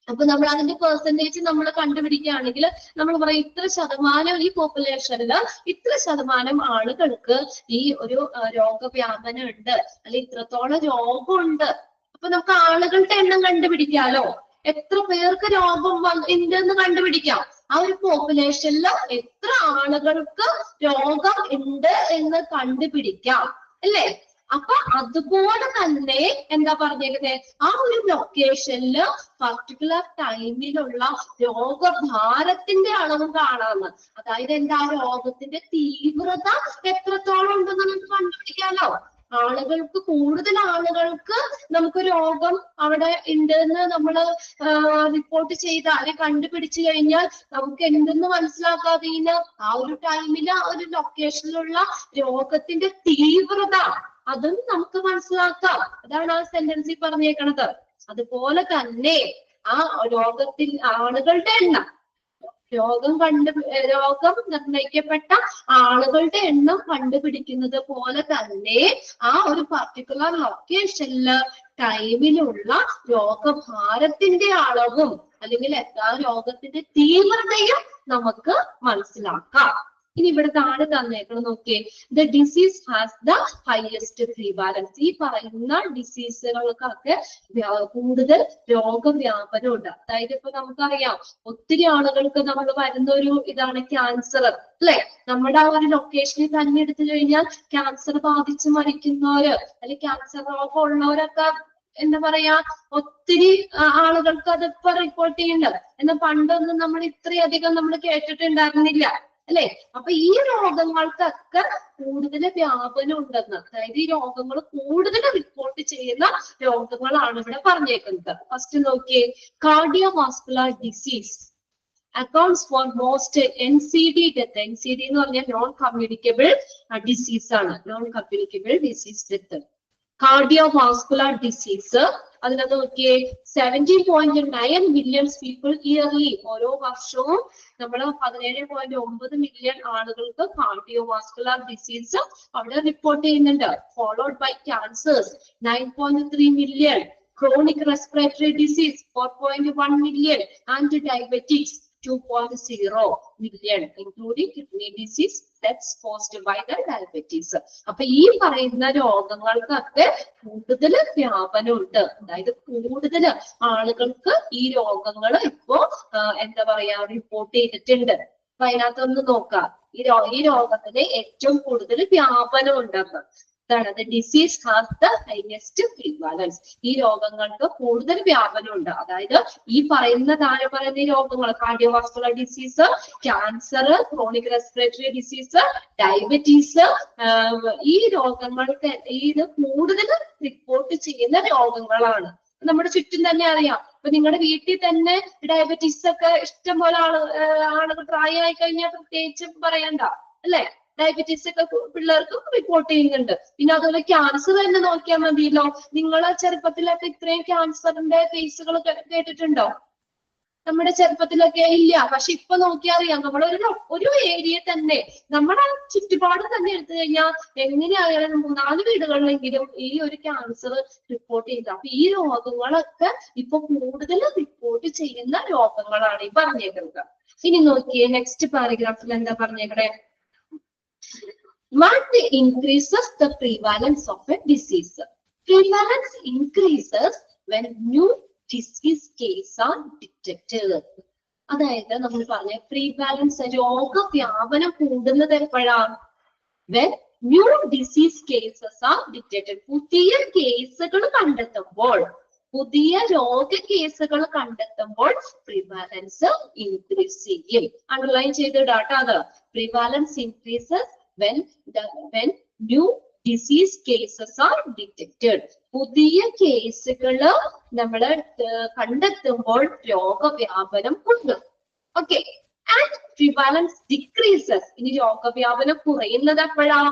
അപ്പൊ നമ്മൾ അതിന്റെ പെർസെന്റേജ് നമ്മൾ കണ്ടുപിടിക്കുകയാണെങ്കിൽ നമ്മൾ പറയും ഇത്ര ശതമാനം ഈ പോപ്പുലേഷനില് ഇത്ര ശതമാനം ആളുകൾക്ക് ഈ ഒരു രോഗവ്യാപനം ഉണ്ട്, അല്ലെങ്കിൽ ഇത്രത്തോളം രോഗമുണ്ട്. അപ്പൊ നമുക്ക് ആളുകളുടെ എണ്ണം കണ്ടുപിടിക്കാലോ, എത്ര പേർക്ക് രോഗം ഉണ്ടെന്ന് കണ്ടുപിടിക്കാം. ആ ഒരു പോപ്പുലേഷനിൽ എത്ര ആളുകൾക്ക് രോഗം ഉണ്ട് എന്ന് കണ്ടുപിടിക്കാം അല്ലേ? അപ്പൊ അതുപോലെ തന്നെ എന്താ പറഞ്ഞേക്കുന്നത്, ആ ഒരു ലൊക്കേഷനില് പർട്ടിക്കുലർ ടൈമിലുള്ള രോഗഭാരത്തിന്റെ അളവ് കാണാമെന്ന്. അതായത് എന്താ, രോഗത്തിന്റെ തീവ്രത എത്രത്തോളം ഉണ്ടെന്ന് നമുക്ക് കണ്ടുപിടിക്കാലോ. ആളുകൾക്ക് കൂടുതൽ ആളുകൾക്ക് നമുക്ക് രോഗം അവിടെ ഉണ്ടെന്ന് നമ്മൾ റിപ്പോർട്ട് ചെയ്താൽ അല്ലെങ്കിൽ കണ്ടുപിടിച്ചു കഴിഞ്ഞാൽ നമുക്ക് എന്തെന്ന് മനസ്സിലാക്കാതെ ആ ഒരു ടൈമില് ആ ഒരു ലൊക്കേഷനിലുള്ള രോഗത്തിന്റെ തീവ്രത അതും നമുക്ക് മനസ്സിലാക്കാം. അതാണ് ആ സെന്റൻസിൽ പറഞ്ഞേക്കണത്. അതുപോലെ തന്നെ ആ രോഗത്തിൽ ആളുകളുടെ എണ്ണം, രോഗം നിർണയിക്കപ്പെട്ട ആളുകളുടെ എണ്ണം കണ്ടുപിടിക്കുന്നത് പോലെ തന്നെ ആ ഒരു പർട്ടിക്കുലർ ലൊക്കേഷനില് ടൈമിലുള്ള രോഗഭാരത്തിന്റെ അളവും അല്ലെങ്കിൽ ആ രോഗത്തിന്റെ തീവ്രതയും നമുക്ക് മനസ്സിലാക്കാം. ഇനി ഇവിടെ താഴെ തന്നേക്കണം നോക്കിയേ, the disease has the highest prevalence. ഈ പറയുന്ന ഡിസീസുകൾക്കൊക്കെ കൂടുതൽ രോഗവ്യാപനം ഉണ്ട്. അതായത് ഇപ്പൊ നമുക്കറിയാം ഒത്തിരി ആളുകൾക്ക് നമ്മൾ വരുന്ന ഒരു ഇതാണ് ക്യാൻസർ അല്ലെ. നമ്മുടെ ആ ഒരു ലൊക്കേഷനിൽ തന്നെ എടുത്തു കഴിഞ്ഞാൽ ക്യാൻസർ ബാധിച്ച് മരിക്കുന്നവര് അല്ലെങ്കിൽ ക്യാൻസർ രോഗം ഉള്ളവരൊക്കെ എന്താ പറയാ ഒത്തിരി ആളുകൾക്ക് അതിപ്പോ റിപ്പോർട്ട് ചെയ്യുന്നുണ്ട്. എന്നാൽ പണ്ടൊന്നും നമ്മൾ ഇത്രയധികം നമ്മൾ കേട്ടിട്ടുണ്ടായിരുന്നില്ല അല്ലെ. അപ്പൊ ഈ രോഗങ്ങൾക്കൊക്കെ കൂടുതൽ വ്യാപനം ഉണ്ടെന്ന്, അതായത് ഈ രോഗങ്ങൾ കൂടുതൽ റിപ്പോർട്ട് ചെയ്യുന്ന രോഗങ്ങളാണ് ഇവിടെ പറഞ്ഞേക്കുന്നത്. ഫസ്റ്റ് നോക്കിയേ, cardiovascular disease accounts for most NCD death. NCD എന്ന് പറഞ്ഞാൽ നോൺ കമ്മ്യൂണിക്കബിൾ ഡിസീസ് ആണ്, non communicable disease death. Cardiovascular disease അതിനകത്ത് നോക്കിയേ 17.9 മില്യൺ പീപ്പിൾ ഇയർലി, ഓരോ വർഷവും നമ്മൾ 17.9 മില്യൺ ആളുകൾക്ക് കാർഡിയോവാസ്കുലർ ഡിസീസ് അവിടെ റിപ്പോർട്ട് ചെയ്യുന്നുണ്ട്. Followed by cancers 9.3 million, chronic respiratory disease 4.1 million, and diabetics 2.0 million, including kidney disease that's caused by the diabetes. അപ്പൊ ഈ പറയുന്ന രോഗങ്ങൾക്കൊക്കെ കൂടുതൽ വ്യാപനം ഉണ്ട്. അതായത് കൂടുതൽ ആളുകൾക്ക് ഈ രോഗങ്ങൾ ഇപ്പോ എന്താ പറയാ റിപ്പോർട്ട് ചെയ്തിട്ടുണ്ട്. അപ്പൊ അതിനകത്തൊന്ന് നോക്കാം, ഈ രോഗത്തിന് ഏറ്റവും കൂടുതൽ വ്യാപനം ഉണ്ടെന്ന്. The disease has the highest prevalence. ഈ രോഗങ്ങൾക്ക് കൂടുതൽ വ്യാപനം ഉണ്ട്. അതായത് ഈ പറയുന്ന താഴെ പറയുന്ന ഈ രോഗങ്ങൾ, cardiovascular disease, cancer, chronic respiratory disease, diabetes, ഈ രോഗങ്ങൾക്ക് ഇത് കൂടുതൽ റിപ്പോർട്ട് ചെയ്യുന്ന രോഗങ്ങളാണ്. നമ്മുടെ ചുറ്റും തന്നെ അറിയാം. ഇപ്പൊ നിങ്ങളുടെ വീട്ടിൽ തന്നെ ഡയബറ്റീസ് ഒക്കെ ഇഷ്ടംപോലെ ആളുകൾ പ്രായമായി കഴിഞ്ഞാൽ പ്രത്യേകിച്ചും പറയണ്ട അല്ലെ. ഡയബറ്റീസ് ഒക്കെ പിള്ളേർക്ക് റിപ്പോർട്ട് ചെയ്യുന്നുണ്ട്. പിന്നെ അതുപോലെ ക്യാൻസർ തന്നെ നോക്കിയാൽ മതിയല്ലോ. നിങ്ങളെ ചെറുപ്പത്തിലൊക്കെ ഇത്രയും ക്യാൻസറിന്റെ കേസുകൾ കേട്ടിട്ടുണ്ടോ? നമ്മുടെ ചെറുപ്പത്തിലൊക്കെ ഇല്ല. പക്ഷെ ഇപ്പൊ നോക്കിയാൽ അറിയാം, ഒരു ഏരിയ തന്നെ നമ്മുടെ ചുറ്റുപാട് തന്നെ എടുത്തു കഴിഞ്ഞാൽ എങ്ങനെയായാലും 3-4 വീടുകളിലെങ്കിലും ഈ ഒരു ക്യാൻസർ റിപ്പോർട്ട് ചെയ്ത. അപ്പൊ ഈ രോഗങ്ങളൊക്കെ ഇപ്പൊ കൂടുതൽ റിപ്പോർട്ട് ചെയ്യുന്ന രോഗങ്ങളാണ് ഈ പറഞ്ഞേക്കുന്നത്. ഇനി നോക്കിയേ നെക്സ്റ്റ് പാരഗ്രാഫിൽ എന്താ പറഞ്ഞേക്കണേ, what increases the prevalence of a disease? Prevalence increases when new disease cases are detected. അതായത് നമ്മൾ പറഞ്ഞ പ്രീവാലൻസ് രോഗവ്യാപനം കൂടുന്നത് എപ്പോഴാണ്? when new disease cases are detected. പുതിയ കേസുകൾ കണ്ടെത്തുമ്പോൾ, പുതിയ രോഗ കേസുകൾ കണ്ടെത്തുമ്പോൾ പ്രിവാലൻസ് ഇൻക്രീസ് ചെയ്യും. അണ്ടർലൈൻ ചെയ്തിടാട്ടോ അത്. Prevalence increases when new disease cases are detected. പുതിയ കേസുകള് നമ്മൾ കണ്ടെത്തുമ്പോൾ രോഗവ്യാപനം കൂടും. ഓക്കെ. And prevalence decreases. ഇനി രോഗവ്യാപനം കുറയുന്നത് എപ്പോഴാ?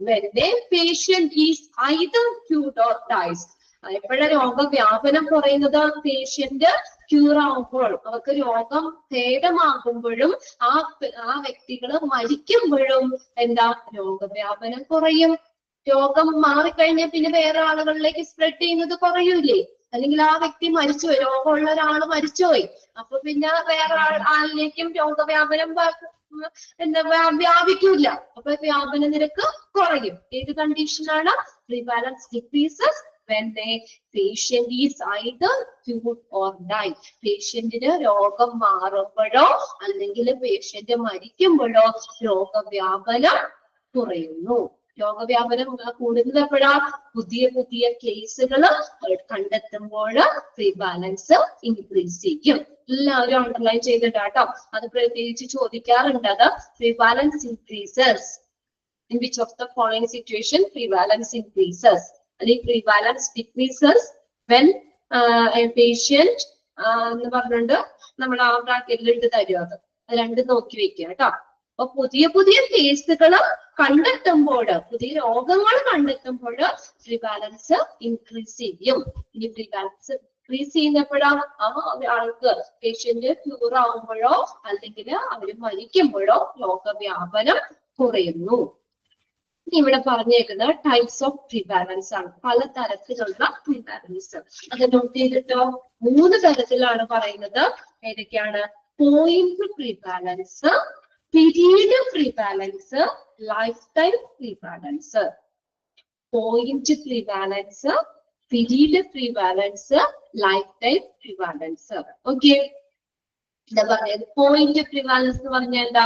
when a patient is either cured or dies. എപ്പോഴാണ് രോഗവ്യാപനം കുറയുന്നത്? പേഷ്യന്റ് ക്യൂർ ആകുമ്പോൾ, അവർക്ക് രോഗം ഭേദമാകുമ്പോഴും ആ വ്യക്തികൾ മരിക്കുമ്പോഴും എന്താ രോഗവ്യാപനം കുറയും. രോഗം മാറിക്കഴിഞ്ഞാൽ പിന്നെ വേറെ ആളുകളിലേക്ക് സ്പ്രെഡ് ചെയ്യുന്നത് കുറയൂലേ? അല്ലെങ്കിൽ ആ വ്യക്തി മരിച്ചുപോയി, രോഗമുള്ള ഒരാൾ മരിച്ചുപോയി, അപ്പൊ പിന്നെ വേറെ ആളിലേക്കും രോഗവ്യാപനം വ്യാപിക്കൂല. അപ്പൊ വ്യാപന നിരക്ക് കുറയും. ഏത് കണ്ടീഷനാണ്? Prevalence decreases when the patient is either cured or die. പേഷ്യന്റിന് രോഗം മാറുമ്പോഴോ അല്ലെങ്കിൽ പേഷ്യന്റ് മരിക്കുമ്പോഴോ രോഗവ്യാപനം കുറയുന്നു. രോഗവ്യാപനം കൂടുന്നത് എപ്പോഴാ? പുതിയ കേസുകൾ കണ്ടെത്തുമ്പോൾ പ്രിവാലൻസ് ഇൻക്രീസ് ചെയ്യും. എല്ലാവരും അണ്ടർലൈൻ ചെയ്തിട്ടാട്ടോ. അത് പ്രത്യേകിച്ച് ചോദിക്കാറുണ്ട്. അത് prevalence increases in which of the following situation prevalence increases? അല്ലെങ്കിൽ prevalence decreases when a patient എന്ന് പറഞ്ഞുകൊണ്ട് നമ്മൾ ആ ബ്രാക്കറ്റിൽ ഇട്ട് തരും. അത് രണ്ടും നോക്കി വെക്കുക കേട്ടോ. അപ്പൊ പുതിയ കേസുകൾ കണ്ടെത്തുമ്പോൾ, പുതിയ രോഗങ്ങൾ കണ്ടെത്തുമ്പോൾ പ്രിവാലൻസ് ഇൻക്രീസ് ചെയ്യും. ഇനി പ്രിവാലൻസ് ഡിക്രീസ് ചെയ്യുന്നപ്പോഴാ ആൾക്ക് പേഷ്യന്റ് ക്യൂർ ആവുമ്പോഴോ അല്ലെങ്കിൽ അവർ മരിക്കുമ്പോഴോ രോഗവ്യാപനം കുറയുന്നു. ഇവിടെ പറഞ്ഞേക്കുന്ന ടൈപ്സ് ഓഫ് പ്രിവാലൻസ് ആണ്, പലതരത്തിലുള്ള പ്രിവാലൻസ്. അത് നോട്ട് ചെയ്തിട്ടോ. 3 തരത്തിലാണ് പറയുന്നത്. ഏതൊക്കെയാണ്? Point prevalence, period prevalence, life time prevalence. Point prevalence, period prevalence, life time prevalence. Okay, എന്താ പറയുന്നത്? പോയിന്റ് പ്രിവാലൻസ് എന്ന് പറഞ്ഞാൽ എന്താ?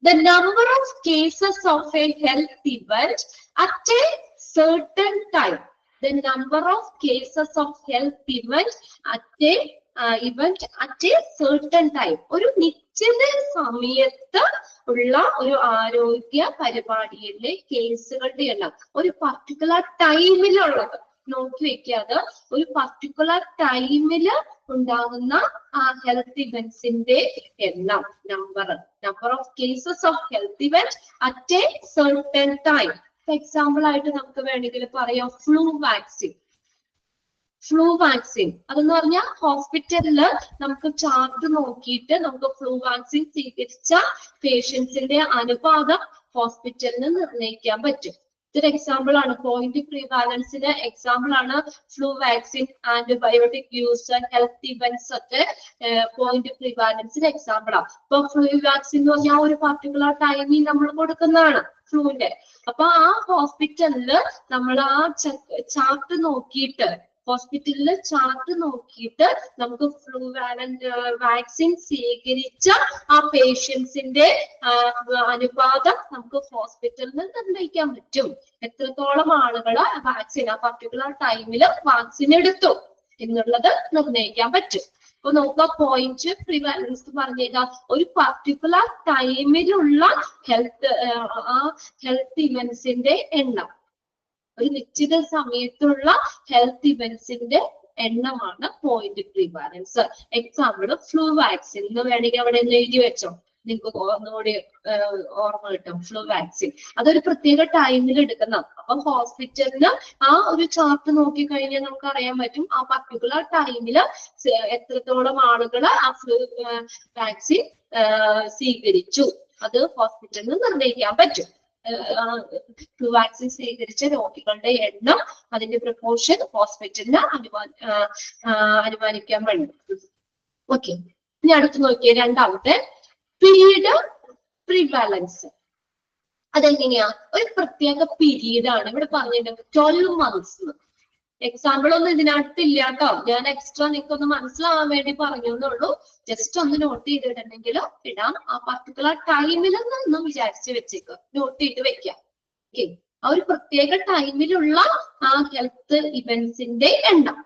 The number of cases of a health event at a certain time. The number of cases of health event at a certain time. ഒരു നിശ്ചിത സമയത്ത് ഉള്ള ഒരു ആരോഗ്യ പരിപാടിയിലെ കേസുകളുടെ എണ്ണം, ഒരു പർട്ടിക്കുലർ ടൈമിലുള്ളത് നോക്കി വെക്കാതെ ഒരു പർട്ടിക്കുലർ ടൈമില് ഉണ്ടാകുന്ന ആ ഹെൽത്ത് ഇവന്റ്സിന്റെ എണ്ണം, number of cases of health event at A certain time. Example ആയിട്ട് നമുക്ക് വേണമെങ്കിൽ പറയാം ഫ്ലൂ വാക്സിൻ. അതെന്ന് പറഞ്ഞാൽ ഹോസ്പിറ്റലില് നമുക്ക് ചാർട്ട് നോക്കിയിട്ട് നമുക്ക് ഫ്ലൂ വാക്സിൻ സ്വീകരിച്ച പേഷ്യൻസിന്റെ അനുപാതം ഹോസ്പിറ്റലിന് നിർണ്ണയിക്കാൻ പറ്റും. ഇതൊരു എക്സാമ്പിൾ ആണ്. പോയിന്റ് പ്രിവാലൻസിന് എക്സാമ്പിൾ ആണ് flu vaccine, antibiotic use, health events ഒക്കെ പോയിന്റ് പ്രിവാലൻസിന് എക്സാമ്പിൾ ആണ്. ഇപ്പൊ ഫ്ലൂ വാക്സിൻ എന്ന് പറഞ്ഞാൽ ഒരു പർട്ടിക്കുലർ ടൈമിൽ നമ്മൾ കൊടുക്കുന്നതാണ് ഫ്ലൂവിന്റെ. അപ്പൊ ആ ഹോസ്പിറ്റലില് നമ്മൾ ആ ചാർട്ട് നോക്കിയിട്ട് നമുക്ക് ഫ്ലൂ വാക്സിൻ സ്വീകരിച്ച ആ പേഷ്യൻസിന്റെ അനുപാതം നമുക്ക് ഹോസ്പിറ്റലിൽ നിർണ്ണയിക്കാൻ പറ്റും. എത്രത്തോളം ആളുകള് വാക്സിൻ ആ പർട്ടിക്കുലർ ടൈമില് വാക്സിൻ എടുത്തു എന്നുള്ളത് നിർണ്ണയിക്കാൻ പറ്റും. അപ്പൊ നോക്കുക, പോയിന്റ് പ്രിവാലൻസ് പറഞ്ഞാൽ ഒരു പർട്ടിക്കുലർ ടൈമിലുള്ള ഹെൽത്ത് ഇവന്റ്സിന്റെ എണ്ണം, ഒരു നിശ്ചിത സമയത്തുള്ള ഹെൽത്ത് ഇവന്റ്സിന്റെ എണ്ണമാണ് point prevalence. Example flu vaccine എന്ന് വേണമെങ്കിൽ അവിടെ എഴുതി വെച്ചോ, നിങ്ങൾക്ക് ഒന്നുകൂടി ഓർമ്മ കിട്ടും. ഫ്ലൂ വാക്സിൻ അതൊരു പ്രത്യേക ടൈമിൽ എടുക്കുന്ന. അപ്പൊ ഹോസ്പിറ്റലിന് ആ ഒരു ചാർട്ട് നോക്കി കഴിഞ്ഞാൽ നമുക്ക് അറിയാൻ പറ്റും ആ പർട്ടിക്കുലർ ടൈമില് എത്രത്തോളം ആളുകൾ ആ ഫ്ലൂ വാക്സിൻ സ്വീകരിച്ചു. അത് ഹോസ്പിറ്റലിന് നിർണ്ണയിക്കാൻ പറ്റും. ഫ്ലൂ വാക്സിൻ സ്വീകരിച്ച രോഗികളുടെ എണ്ണം, അതിന്റെ പ്രപ്പോർഷൻ ഹോസ്പിറ്റലിന് അനുമാനിക്കാൻ വേണ്ടി. ഓക്കെ, ഇനി അടുത്ത് നോക്കിയേ രണ്ടാമത്തെ പീരീഡ് പ്രിവാലൻസ്. അതെങ്ങനെയാ? ഒരു പ്രത്യേക പീരീഡ് ആണ് ഇവിടെ പറഞ്ഞിട്ടുണ്ട്, 12 months. എക്സാമ്പിൾ ഒന്നും ഇതിനകത്തില്ല കേട്ടോ, ഞാൻ എക്സ്ട്രാ നിങ്ങൾക്ക് ഒന്ന് മനസ്സിലാവാൻ വേണ്ടി പറഞ്ഞു എന്നുള്ളൂ. ജസ്റ്റ് ഒന്ന് നോട്ട് ചെയ്തിട്ടുണ്ടെങ്കിൽ ഇടാം. ആ പർട്ടിക്കുലർ ടൈമിലൊന്നും വിചാരിച്ച് വെച്ചേക്കുക, നോട്ട് ചെയ്ത് വെക്കാം. ഓക്കെ, ആ ഒരു പ്രത്യേക ടൈമിലുള്ള ആ ഹെൽത്ത് ഇവന്റ്സിന്റെ എണ്ണം.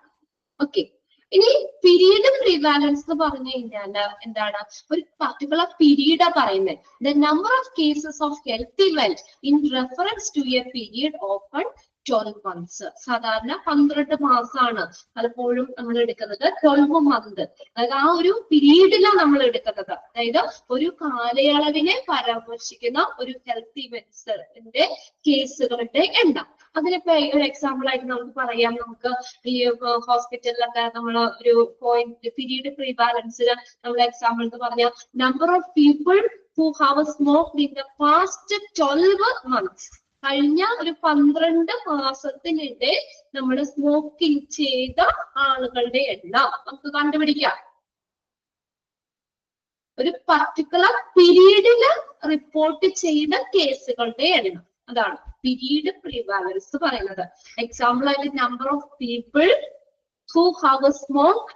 ഓക്കെ, ഇനി പീരീഡ് പ്രിവാലൻസ് എന്ന് പറഞ്ഞു കഴിഞ്ഞാൽ എന്താണ്? ഒരു പർട്ടിക്കുലർ പീരീഡാ പറയുന്നത്. The number of cases of health event in reference to a period of 12 months. സാധാരണ 12 മാസമാണ് പലപ്പോഴും നമ്മൾ എടുക്കുന്നത്. 12 months, അതായത് ആ ഒരു പീരീഡിലാണ് നമ്മൾ എടുക്കുന്നത്. അതായത് ഒരു കാലയളവിനെ പരാമർശിക്കുന്ന ഒരു ഹെൽത്ത് ഇവന്റ്സിന്റെ കേസുകളുടെ എണ്ണം. അതിനിപ്പോ ഒരു എക്സാമ്പിൾ ആയിട്ട് നമുക്ക് പറയാം. നമുക്ക് ഈ ഹോസ്പിറ്റലിലൊക്കെ നമ്മൾ ഒരു പോയിന്റ് പീരീഡ് പ്രിവാലൻസിന് നമ്മൾ എക്സാമ്പിൾ എന്ന് പറഞ്ഞാൽ number of people who have smoked in the past 12 months. കഴിഞ്ഞ ഒരു 12 മാസത്തിനിടെ നമ്മൾ സ്മോക്കിംഗ് ചെയ്ത ആളുകളുടെ എണ്ണം നമുക്ക് കണ്ടുപിടിക്കാം. ഒരു പർട്ടിക്കുലർ പീരീഡില് റിപ്പോർട്ട് ചെയ്ത കേസുകളുടെ എണ്ണം, അതാണ് പീരീഡ് പ്രിവാലൻസ് പറയുന്നത്. എക്സാമ്പിൾ ആയിട്ട് number of people who have smoked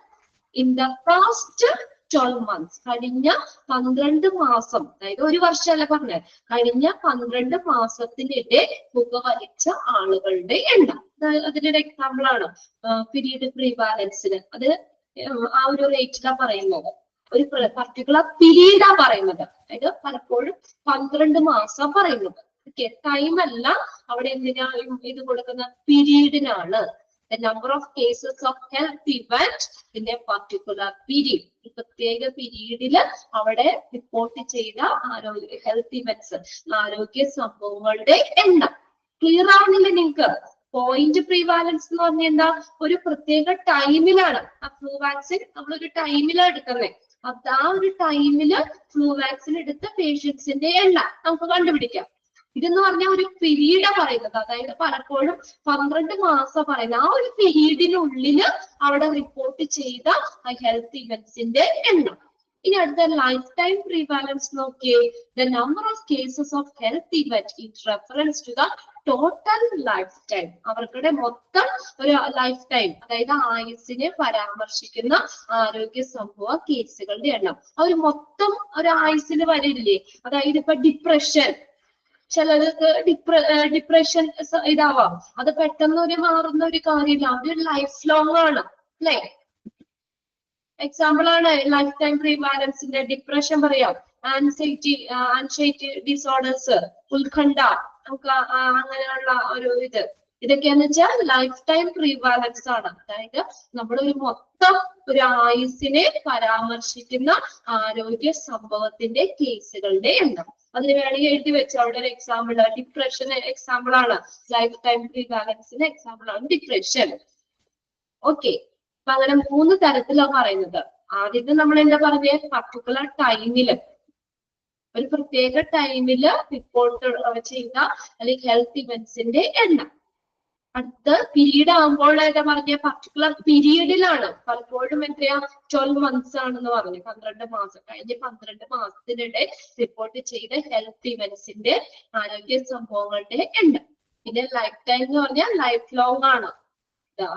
in the past 12 months. കഴിഞ്ഞ 12 മാസം, അതായത് ഒരു വർഷമല്ല പറഞ്ഞത്, കഴിഞ്ഞ 12 മാസത്തിനിടെ പുക വലിച്ച ആളുകളുടെ എണ്ണം. അതിനൊരു എക്സാമ്പിൾ ആണ് പീരീഡ് പ്രിവാലൻസിന്. അത് ആ ഒരു റേറ്റിലാണ് പറയുന്നത്, ഒരു പർട്ടിക്കുലർ പീരീഡാ പറയുന്നത്. അതായത് പലപ്പോഴും 12 മാസം പറയുന്നത്. ഓക്കെ, ടൈം അല്ല അവിടെ എന്തിനാ ഇത് കൊടുക്കുന്ന, പീരീഡിനാണ്. The number of cases of health event in a particular period. ഈ പ്രത്യേക പീരീഡില് അവിടെ റിപ്പോർട്ട് ചെയ്ത ഹെൽത്ത് ഇവന്റ്സ്, ആരോഗ്യ സംഭവങ്ങളുടെ എണ്ണം. ക്ലിയർ ആവുന്നില്ല നിങ്ങൾക്ക്? പോയിന്റ് പ്രിവാലൻസ് എന്ന് പറഞ്ഞാൽ എന്താ, ഒരു പ്രത്യേക ടൈമിലാണ് ആ ഫ്ലൂ വാക്സിൻ നമ്മളൊരു ടൈമിലാണ് എടുക്കുന്നത്. അത് ആ ഒരു ടൈമില് ഫ്ലൂ വാക്സിൻ എടുത്ത പേഷ്യൻസിന്റെ എണ്ണം നമുക്ക് കണ്ടുപിടിക്കാം. ഇതെന്ന് പറഞ്ഞാൽ ഒരു പീരീഡാ പറയുന്നത്, അതായത് പലപ്പോഴും 12 മാസം പറയുന്നത്. ആ ഒരു പീരീഡിനുള്ളില് അവിടെ റിപ്പോർട്ട് ചെയ്ത ഹെൽത്ത് ഇവന്റ്സിന്റെ എണ്ണം. ഇനി അടുത്ത ലൈഫ് ടൈം പ്രിവാലൻസ് നോക്കിയേ. The number of cases of health event in reference to the total life time. അവർക്കുടെ മൊത്തം ഒരു ലൈഫ് ടൈം, അതായത് ആയുസ്സിനെ പരാമർശിക്കുന്ന ആരോഗ്യ സംഭവ കേസുകളുടെ എണ്ണം. ആ ഒരു മൊത്തം ഒരു ആയുസ്സിന് വരില്ലേ. അതായത് ഇപ്പൊ ഡിപ്രഷൻ, ചിലർക്ക് ഡിപ്രഷൻ ഇതാവാം, അത് പെട്ടെന്ന് ഒരു മാറുന്ന ഒരു കാര്യമില്ല, അതൊരു ലൈഫ് ലോങ് ആണ് അല്ലെ. എക്സാമ്പിൾ ആണ് ലൈഫ് ടൈം പ്രിവാലൻസിന്റെ. ഡിപ്രഷൻ പറയാം, ആൻസൈറ്റി ഡിസോർഡേഴ്സ്, ഉത്കണ്ഠ, നമുക്ക് അങ്ങനെയുള്ള ഒരു ഇതൊക്കെയാന്ന് വെച്ചാൽ ലൈഫ് ടൈം പ്രിവാലൻസ് ആണ്. അതായത് നമ്മളൊരു മൊത്തം ഒരു ആയുസ്സിനെ പരാമർശിക്കുന്ന ആരോഗ്യ സംഭവത്തിന്റെ കേസുകളുടെ എണ്ണം. അതിന് വേണമെങ്കിൽ എഴുതി വെച്ചു അവിടെ ഒരു എക്സാമ്പിൾ. ഡിപ്രഷൻ എക്സാമ്പിൾ ആണ്, ലൈഫ് ടൈം പ്രിവാലൻസിന് എക്സാമ്പിൾ ആണ് ഡിപ്രഷൻ. ഓക്കെ, അപ്പൊ അങ്ങനെ 3 തരത്തിലാണ് പറയുന്നത്. ആദ്യത്തെ നമ്മൾ എന്താ പറഞ്ഞ, പർട്ടിക്കുലർ ടൈമില്, ഒരു പ്രത്യേക ടൈമില് റിപ്പോർട്ട് ചെയ്ത അല്ലെങ്കിൽ ഹെൽത്ത് ഇവന്റ്സിന്റെ എണ്ണം. അടുത്ത പീരീഡ് ആകുമ്പോൾ എന്താ പറഞ്ഞ, പർട്ടിക്കുലർ പീരീഡിലാണ്. പലപ്പോഴും എത്രയാ 12 മന്ത്സ് ആണെന്ന് പറഞ്ഞു, 12 മാസം. കഴിഞ്ഞ 12 മാസത്തിനിടെ റിപ്പോർട്ട് ചെയ്ത ഹെൽത്ത് ഇവന്റ്സിന്റെ ആരോഗ്യ സംഭവങ്ങളുടെ എണ്ണം. പിന്നെ ലൈഫ് ടൈം എന്ന് പറഞ്ഞാൽ ലൈഫ് ലോങ് ആണ്.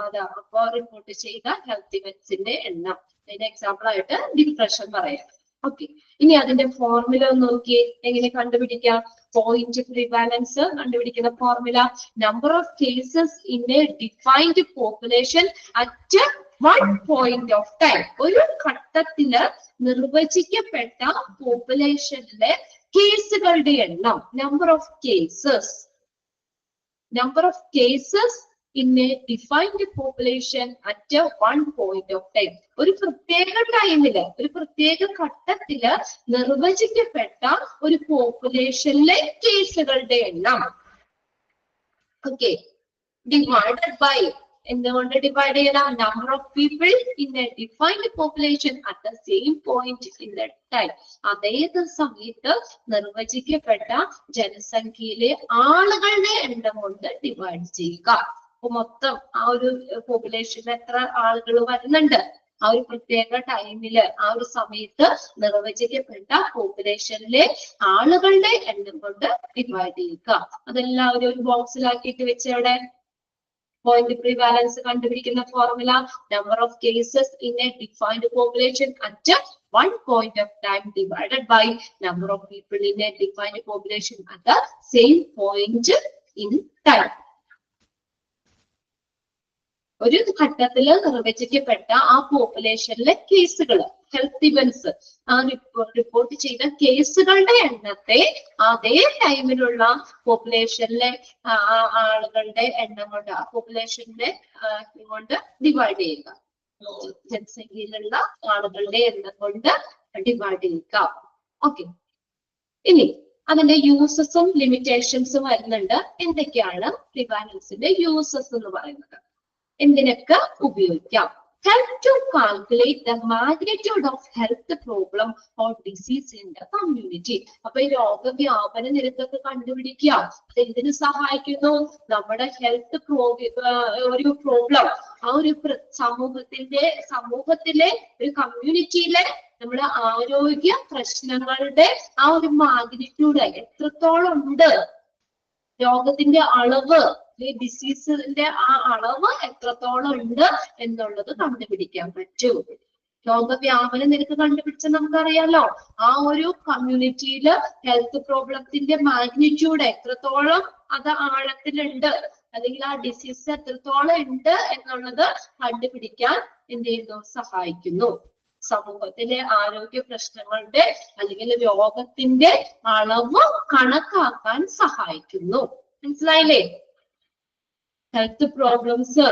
അതാ അപ്പൊ റിപ്പോർട്ട് ചെയ്ത ഹെൽത്ത് ഇവന്റ്സിന്റെ എണ്ണം. അതിന്റെ എക്സാമ്പിൾ ആയിട്ട് ഡിപ്രഷൻ പറയാം. ഓക്കെ, ഇനി അതിന്റെ ഫോർമുല ഒന്ന് നോക്കിയേ, എങ്ങനെ കണ്ടുപിടിക്കാം. പോയിന്റ് പ്രിവാലൻസ് കണ്ടുപിടിക്കുന്ന formula, number of cases in A defined population at one point of time. ഒരു ഘട്ടത്തില് നിർവചിക്കപ്പെട്ട പോപ്പുലേഷനിലെ കേസുകളുടെ എണ്ണം. Number of cases in a defined population at a one point of time. ഒരു പ്രത്യേക ടൈമില്, ഒരു പ്രത്യേക ഘട്ടത്തില് നിർവചിക്കപ്പെട്ട ഒരു പോപ്പുലേഷനിലെ കേസുകളുടെ എണ്ണം. ഓക്കെ, ഡിവൈഡഡ് ബൈ, എന്തുകൊണ്ട് ഡിവൈഡ് ചെയ്യണം, number of people in A defined population at the same point in the time. അതേത് സമയത്ത് നിർവചിക്കപ്പെട്ട ജനസംഖ്യയിലെ ആളുകളുടെ എണ്ണം കൊണ്ട് ഡിവൈഡ് ചെയ്യുക. അപ്പൊ മൊത്തം ആ ഒരു പോപ്പുലേഷനിൽ എത്ര ആളുകൾ വരുന്നുണ്ട്, ആ ഒരു പ്രത്യേക ടൈമില്, ആ ഒരു സമയത്ത് നിർവചിക്കപ്പെട്ട പോപ്പുലേഷനിലെ ആളുകളുടെ എണ്ണം കൊണ്ട് ഡിവൈഡ് ചെയ്യുക. അതെല്ലാവരും ഒരു ബോക്സിലാക്കിയിട്ട് വെച്ചവിടെ. പോയിന്റ് പ്രിവാലൻസ് കണ്ടുപിടിക്കുന്ന formula, number of cases in A defined population at one point of time divided by number of people in a defined population at the same point in time. ഒരു ഘട്ടത്തില് നിർവചിക്കപ്പെട്ട ആ പോപ്പുലേഷനിലെ കേസുകൾ, health events, ആ report ചെയ്ത കേസുകളുടെ എണ്ണത്തെ അതേ ടൈമിലുള്ള പോപ്പുലേഷനിലെ ആളുകളുടെ എണ്ണം കൊണ്ട്, ആ പോപ്പുലേഷനിലെ കൊണ്ട് ഡിവൈഡ് ചെയ്യുക. ജനസംഖ്യയിലുള്ള ആളുകളുടെ എണ്ണം കൊണ്ട് ഡിവൈഡ് ചെയ്യുക. ഓക്കെ, ഇനി അതിന്റെ യൂസസും ലിമിറ്റേഷൻസും വരുന്നുണ്ട്. എന്തൊക്കെയാണ് പ്രിവാലൻസിന്റെ യൂസസ് എന്ന് പറയുന്നത്, എന്തിനൊക്കെ ഉപയോഗിക്കാം. Help to calculate the magnitude of health problem or disease in the community. അപ്പൊ ഈ രോഗവ്യാപന നിരക്കൊക്കെ കണ്ടുപിടിക്കുക. എന്തിനു സഹായിക്കുന്നു, നമ്മുടെ ഹെൽത്ത് ഒരു പ്രോബ്ലം, ആ ഒരു സമൂഹത്തിലെ ഒരു കമ്മ്യൂണിറ്റിയിലെ നമ്മുടെ ആരോഗ്യ പ്രശ്നങ്ങളുടെ ആ ഒരു മാഗ്നിറ്റ്യൂഡ് എത്രത്തോളം ഉണ്ട്, രോഗത്തിന്റെ അളവ്, ഡിസീസിന്റെ ആ അളവ് എത്രത്തോളം ഉണ്ട് എന്നുള്ളത് കണ്ടുപിടിക്കാൻ പറ്റും. രോഗവ്യാപന നിരക്ക് കണ്ടുപിടിച്ചാൽ നമുക്കറിയാലോ, ആ ഒരു കമ്മ്യൂണിറ്റിയില് ഹെൽത്ത് പ്രോബ്ലത്തിന്റെ മാഗ്നിറ്റ്യൂഡ് എത്രത്തോളം അത് ആഴത്തിലുണ്ട്, അല്ലെങ്കിൽ ആ ഡിസീസ് എത്രത്തോളം ഉണ്ട് എന്നുള്ളത് കണ്ടുപിടിക്കാൻ എന്ത് ചെയ്യുന്നു, സഹായിക്കുന്നു. സമൂഹത്തിലെ ആരോഗ്യ പ്രശ്നങ്ങളുടെ അല്ലെങ്കിൽ രോഗത്തിന്റെ അളവ് കണക്കാക്കാൻ സഹായിക്കുന്നു. മനസ്സിലായില്ലേ? ഹെൽത്ത് പ്രോബ്ലംസ്,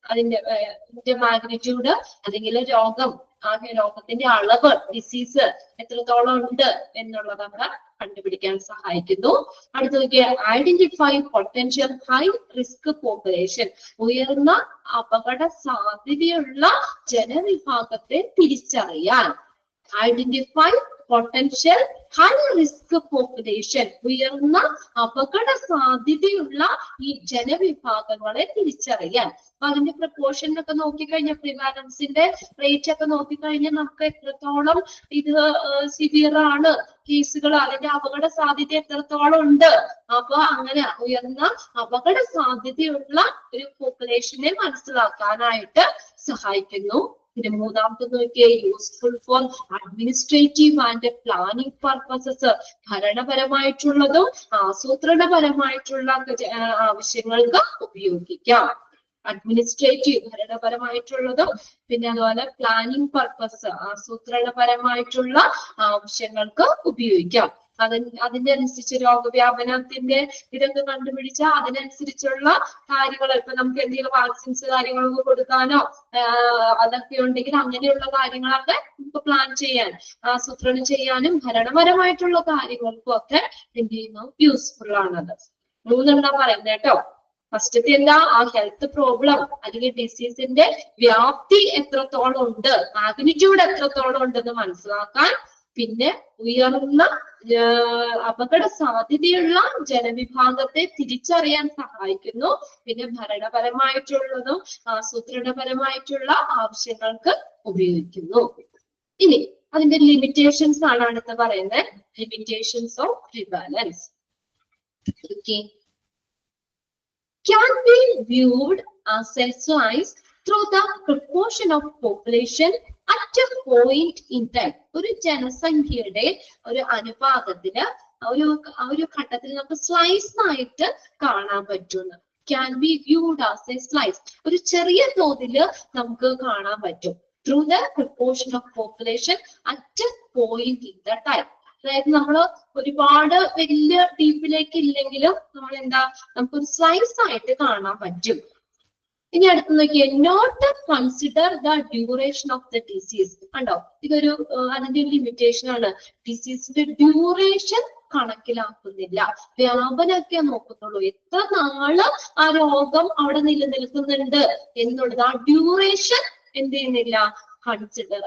അതിന്റെ മാഗ്നിറ്റ്യൂഡ് അല്ലെങ്കിൽ രോഗം ആകെ രോഗത്തിന്റെ അളവ്, ഡിസീസ് എത്രത്തോളം ഉണ്ട് എന്നുള്ളതൊക്കെ കണ്ടുപിടിക്കാൻ സഹായിക്കുന്നു. അടുത്ത നോക്കിയ identify potential high risk population, ഉയർന്ന അപകട സാധ്യതയുള്ള ജനവിഭാഗത്തെ തിരിച്ചറിയാൻ. Identify potential high risk population, ഉയർന്ന അപകട സാധ്യതയുള്ള ഈ ജനവിഭാഗങ്ങളെ തിരിച്ചറിയാൻ. അപ്പൊ അതിന്റെ പ്രപ്പോർഷൻ ഒക്കെ നോക്കിക്കഴിഞ്ഞാൽ, പ്രിവാലൻസിന്റെ റേറ്റ് ഒക്കെ നോക്കിക്കഴിഞ്ഞാൽ നമുക്ക് എത്രത്തോളം ഇത് സിവിയർ ആണ് കേസുകൾ, അതിന്റെ അപകട സാധ്യത എത്രത്തോളം ഉണ്ട്. അപ്പൊ അങ്ങനെ ഉയർന്ന അപകട സാധ്യതയുള്ള ഒരു പോപ്പുലേഷനെ മനസ്സിലാക്കാനായിട്ട് സഹായിക്കുന്നു. പിന്നെ മൂന്നാമത്തെ നോക്കിയേ useful for administrative and planning purposes, ഭരണപരമായിട്ടുള്ളതും ആസൂത്രണപരമായിട്ടുള്ള ആവശ്യങ്ങൾക്ക് ഉപയോഗിക്കാം. അഡ്മിനിസ്ട്രേറ്റീവ് ഭരണപരമായിട്ടുള്ളതും പിന്നെ അതുപോലെ പ്ലാനിംഗ് പർപ്പസ് ആസൂത്രണപരമായിട്ടുള്ള ആവശ്യങ്ങൾക്ക് ഉപയോഗിക്കാം. അതിന്റെ അനുസരിച്ച് രോഗവ്യാപനത്തിന്റെ ഇതൊക്കെ കണ്ടുപിടിച്ചാൽ അതിനനുസരിച്ചുള്ള കാര്യങ്ങൾ, ഇപ്പൊ നമുക്ക് എന്തെങ്കിലും വാക്സിൻസ് കാര്യങ്ങളൊക്കെ കൊടുക്കാനോ അതൊക്കെ ഉണ്ടെങ്കിൽ അങ്ങനെയുള്ള കാര്യങ്ങളൊക്കെ നമുക്ക് പ്ലാൻ ചെയ്യാൻ, ആസൂത്രണം ചെയ്യാനും ഭരണപരമായിട്ടുള്ള കാര്യങ്ങൾക്കും ഒക്കെ എന്ത് ചെയ്യുന്നു യൂസ്ഫുൾ ആണത്. മൂന്നെണ്ണം പറയുന്നത് കേട്ടോ. ഫസ്റ്റത്തെ എന്താ, ആ ഹെൽത്ത് പ്രോബ്ലം അല്ലെങ്കിൽ ഡിസീസിന്റെ വ്യാപ്തി എത്രത്തോളം ഉണ്ട്, മാഗ്നിറ്റ്യൂഡ് എത്രത്തോളം ഉണ്ടെന്ന് മനസ്സിലാക്കാൻ. പിന്നെ ഉയർന്ന അപകട സാധ്യതയുള്ള ജനവിഭാഗത്തെ തിരിച്ചറിയാൻ സഹായിക്കുന്നു. പിന്നെ ഭരണപരമായിട്ടുള്ളതും ആസൂത്രണപരമായിട്ടുള്ള ആവശ്യങ്ങൾക്ക് ഉപയോഗിക്കുന്നു. ഇനി അതിന്റെ ലിമിറ്റേഷൻസ് ആണ് അടുത്ത് പറയുന്നത്. Limitations of prevalence. Can be viewed as a slice through the proportion of population at a point in time. ഒരു ജനസംഖ്യയുടെ ഒരു അനുപാതത്തിന് ഒരു ഘട്ടത്തിൽ നമുക്ക് സ്ലൈസ് ആയിട്ട് കാണാൻ പറ്റുന്നു. Can be viewed as a slice, ഒരു ചെറിയ തോതിൽ നമുക്ക് കാണാൻ പറ്റും. Through the proportion of population at a point in the time. അതായത് നമ്മൾ ഒരുപാട് വലിയ ഡീപ്പിലേക്ക് ഇല്ലെങ്കിലും നമ്മൾ എന്താ നമുക്കൊരു സ്ലൈസ് ആയിട്ട് കാണാൻ പറ്റും. ഇനി അടുത്ത് നോക്കിയേ, not consider the duration of the disease. കണ്ടോ, ഇതൊരു അതിന്റെ ഒരു ലിമിറ്റേഷൻ ആണ്. ഡിസീസിന്റെ ഡ്യൂറേഷൻ കണക്കിലാക്കുന്നില്ല, വ്യാപനമൊക്കെ നോക്കുന്നുള്ളൂ. എത്ര നാള് ആ രോഗം അവിടെ നിലനിൽക്കുന്നുണ്ട് എന്നുള്ളത്, ആ ഡ്യൂറേഷൻ എന്ത് ചെയ്യുന്നില്ല, കൺസിഡർ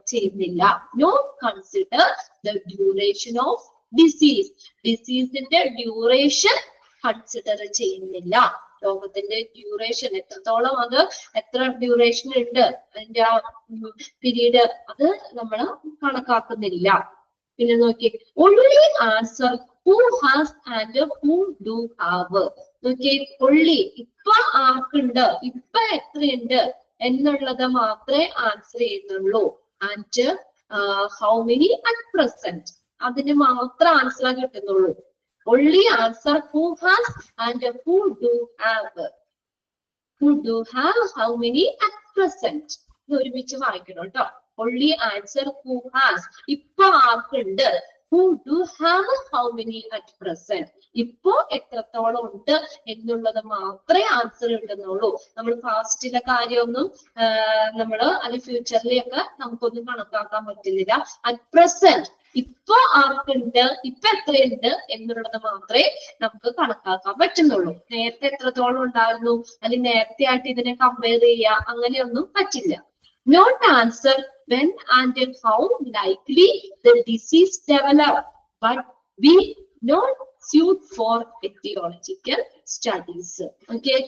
ചെയ്യുന്നില്ല. Not consider the duration of disease, ഡിസീസിന്റെ ഡ്യൂറേഷൻ കൺസിഡർ ചെയ്യുന്നില്ല. രോഗത്തിന്റെ ഡ്യൂറേഷൻ എത്രത്തോളം, അത് എത്ര ഡ്യൂറേഷൻ ഉണ്ട് അതിന്റെ ആ പീരീഡ്, അത് നമ്മൾ കണക്കാക്കുന്നില്ല. പിന്നെ നോക്കി, only answer who has and who do have. നോക്കി, only ഇപ്പൊ ആർക്കുണ്ട്, ഇപ്പൊ എത്രയുണ്ട് എന്നുള്ളത് മാത്രമേ ആൻസർ ചെയ്യുന്നുള്ളൂ. And how many at present, അതിന് മാത്രം answer കിട്ടുന്നുള്ളൂ. only answer who has and who do have. Who do have, how many at present. ഇത് ഒരുമിച്ച് വായിക്കണം കേട്ടോ. only answer who has, ഇപ്പൊ ആർക്കുണ്ട്. who do have, how many at present. ഇപ്പോ എത്രത്തോളം ഉണ്ട് എന്നുള്ളത് മാത്രമേ ആൻസർ കിട്ടുന്നുള്ളൂ. നമ്മൾ പാസ്റ്റിലെ കാര്യമൊന്നും നമ്മള് അല്ലെങ്കിൽ ഫ്യൂച്ചറിലെയൊക്കെ നമുക്കൊന്നും കണക്കാക്കാൻ പറ്റുന്നില്ല. അറ്റ് പ്രസന്റ് ഇപ്പൊ ആർക്കുണ്ട്, ഇപ്പൊ എത്രയുണ്ട് എന്നുള്ളത് മാത്രമേ നമുക്ക് കണക്കാക്കാൻ പറ്റുന്നുള്ളൂ. നേരത്തെ എത്രത്തോളം ഉണ്ടായിരുന്നു അല്ലെങ്കിൽ നേരത്തെ ആയിട്ട് ഇതിനെ കമ്പയർ ചെയ്യുക അങ്ങനെയൊന്നും പറ്റില്ല. Not answer when and how likely the disease develop, but we not suit for etiological studies. Okay.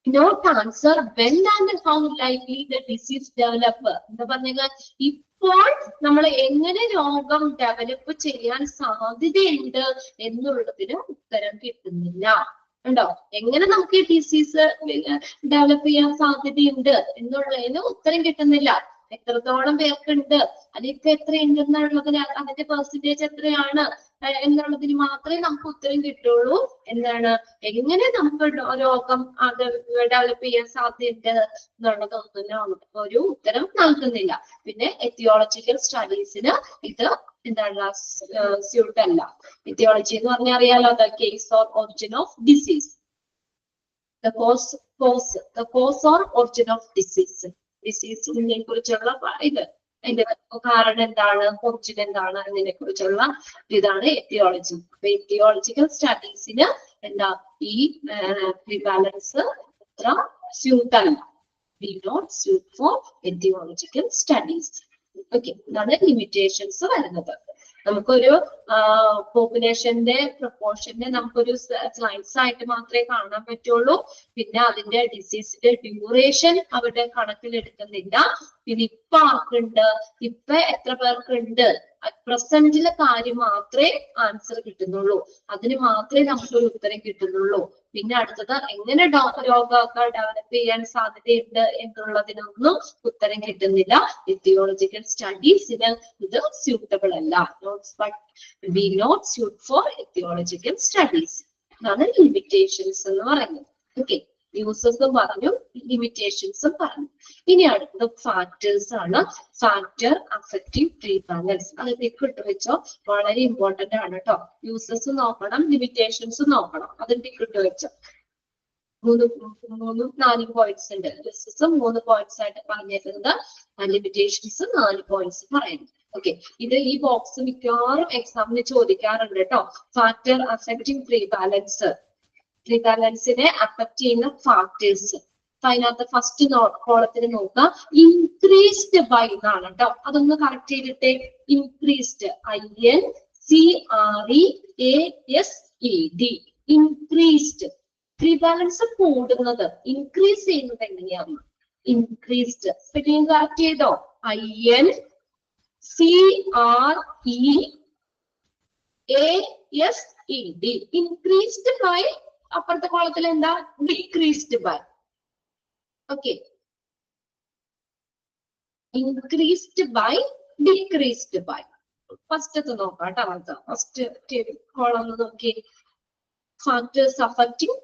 Not answer when and how likely the disease develop. എന്താ പറഞ്ഞാൽ ഇപ്പോൾ നമ്മൾ എങ്ങനെ രോഗം ഡെവലപ്പ് ചെയ്യാൻ സാധ്യതയുണ്ട് എന്നുള്ളതിന് ഉത്തരം കിട്ടുന്നില്ല. ഉണ്ടോ, എങ്ങനെ നമുക്ക് ഈ ഡിസീസ് ഡെവലപ്പ് ചെയ്യാൻ സാധ്യതയുണ്ട് എന്നുള്ളതിന് ഉത്തരം കിട്ടുന്നില്ല. എത്രത്തോളം പേർക്കുണ്ട് അല്ലെങ്കിൽ എത്രയുണ്ട് എന്നുള്ളതിന്, അതിന്റെ പെർസെന്റേജ് എത്രയാണ് എന്നുള്ളതിന് മാത്രമേ നമുക്ക് ഉത്തരം കിട്ടുള്ളൂ. എന്താണ്, എങ്ങനെ നമുക്ക് രോഗം അത് ഡെവലപ്പ് ചെയ്യാൻ സാധ്യതയുണ്ട് എന്നുള്ളതൊന്നും ഒരു ഉത്തരം നൽകുന്നില്ല. പിന്നെ എത്തിയോളജിക്കൽ സ്റ്റഡീസിന് ഇത് എന്താണ് സ്യൂട്ട് അല്ല. എത്തിയോളജി എന്ന് പറഞ്ഞാൽ അറിയാലോ, the case or origin of disease, the cause or origin of disease. ഡിസീസിനെ കുറിച്ചുള്ള ഇത് അതിന്റെ കാരണം എന്താണ്, ഒറിജിൻ എന്താണ് എന്നതിനെ കുറിച്ചുള്ള ഇതാണ് എത്തിയോളജി. അപ്പൊ എത്തിയോളജിക്കൽ സ്റ്റഡീസിന് എന്താ ഈ പ്രിവാലൻസ് അത്ര സ്യൂട്ട് അല്ല. We not suit for aetiological studies. Okay, ഇതാണ് ലിമിറ്റേഷൻസ് വരുന്നത്. നമുക്കൊരു പോപ്പുലേഷന്റെ പ്രൊപ്പോർഷനെ നമുക്കൊരു സ്ലൈഡ്സ് ആയിട്ട് മാത്രമേ കാണാൻ പറ്റുള്ളൂ. പിന്നെ അതിന്റെ ഡിസീസിന്റെ ഡ്യൂറേഷൻ അവിടെ കണക്കിലെടുക്കുന്നില്ല. പിന്നെ ഇപ്പൊ ആർക്കുണ്ട്, ഇപ്പൊ എത്ര പേർക്കുണ്ട്, പ്രസന്റിലെ കാര്യം മാത്രമേ ആൻസർ കിട്ടുന്നുള്ളൂ. അതിന് മാത്രമേ നമുക്കൊരു ഉത്തരം കിട്ടുന്നുള്ളൂ. പിന്നെ അടുത്തത് എങ്ങനെ രോഗമൊക്കെ ഡെവലപ്പ് ചെയ്യാൻ സാധ്യതയുണ്ട് എന്നുള്ളതിനൊന്നും ഉത്തരം കിട്ടുന്നില്ല. എത്തിയോളജിക്കൽ സ്റ്റഡീസിന് ഇത് സ്യൂട്ടബിൾ അല്ല. We not suit for aetiological studies. അതാണ് ലിമിറ്റേഷൻസ് എന്ന് പറയുന്നത്. ഓക്കെ, യൂസസും പറഞ്ഞു, ലിമിറ്റേഷൻസും പറഞ്ഞു. ഇനി അടുത്തത് ഫാക്ടേഴ്സ് ആണ്. Factor affective prevalence. അത് ടിക്ക് വെച്ചോ, വളരെ ഇമ്പോർട്ടന്റ് ആണ് കേട്ടോ. യൂസസ് നോക്കണം, ലിമിറ്റേഷൻസ് നോക്കണം. അത് ടിക്ക് വെച്ചോ. മൂന്നും 4 പോയിന്റ്സ് ഉണ്ട്. യൂസസ് 3 പോയിന്റ്സ് ആയിട്ട് പറഞ്ഞേക്കുന്നത്, ലിമിറ്റേഷൻസ് 4 പോയിന്റ്സ് പറയുന്നത്. ഓക്കെ, ഇത് ഈ ബോക്സ് മിക്കവാറും എക്സാമിന് ചോദിക്കാറുണ്ട് കേട്ടോ. ഫാക്ടർ അഫക്റ്റീവ് പ്രീവാലൻസ്, പ്രീവാലൻസിനെ അഫക്ട് ചെയ്യുന്ന ഫാക്ടേഴ്സ്. അതിനകത്ത് ഫസ്റ്റ് കോളത്തിന് നോക്കാം, ഇൻക്രീസ്ഡ് ബൈ എന്നാണ് കേട്ടോ. അതൊന്ന് കറക്റ്റ് ചെയ്തിട്ടേ. Increased, INCREASED, increased. പ്രീവാലൻസ് കൂടുന്നത്, ഇൻക്രീസ് ചെയ്യുന്നത് എങ്ങനെയാണ്? ഇൻക്രീസ്ഡ് സ്പെല്ലിംഗ് കറക്റ്റ് ചെയ്തോ? INCREASED, increased by. അപ്പുറത്തെ കോളത്തിൽ എന്താ? Decreased by. Okay, increased by, decreased by. First നോക്കാം കേട്ടോ. ഫസ്റ്റ് കോളം നോക്കി. ഫാക്ടേഴ്സ് അഫക്റ്റിംഗ്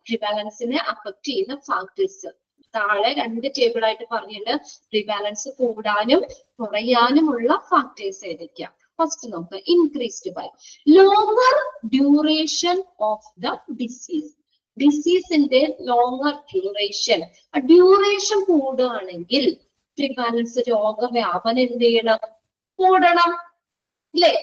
പ്രിവാലൻസിനെ അഫക്ട് ചെയ്യുന്ന ഫാക്ടേഴ്സ്. താഴെ 2 ടേബിൾ ആയിട്ട് പറഞ്ഞിട്ട് പ്രിവാലൻസ് കൂടാനും കുറയാനുമുള്ള ഫാക്ടേഴ്സ് ഏതൊക്കെയാ? ഫസ്റ്റ് നോക്കുക, increased by longer duration of the disease. ഡിസീസിന്റെ ലോങ്ങർ ഡ്യൂറേഷൻ, ഡ്യൂറേഷൻ കൂടുകയാണെങ്കിൽ പ്രിവാലൻസ്, രോഗവ്യാപനം എന്ത് ചെയ്യണം? കൂടണം അല്ലേ?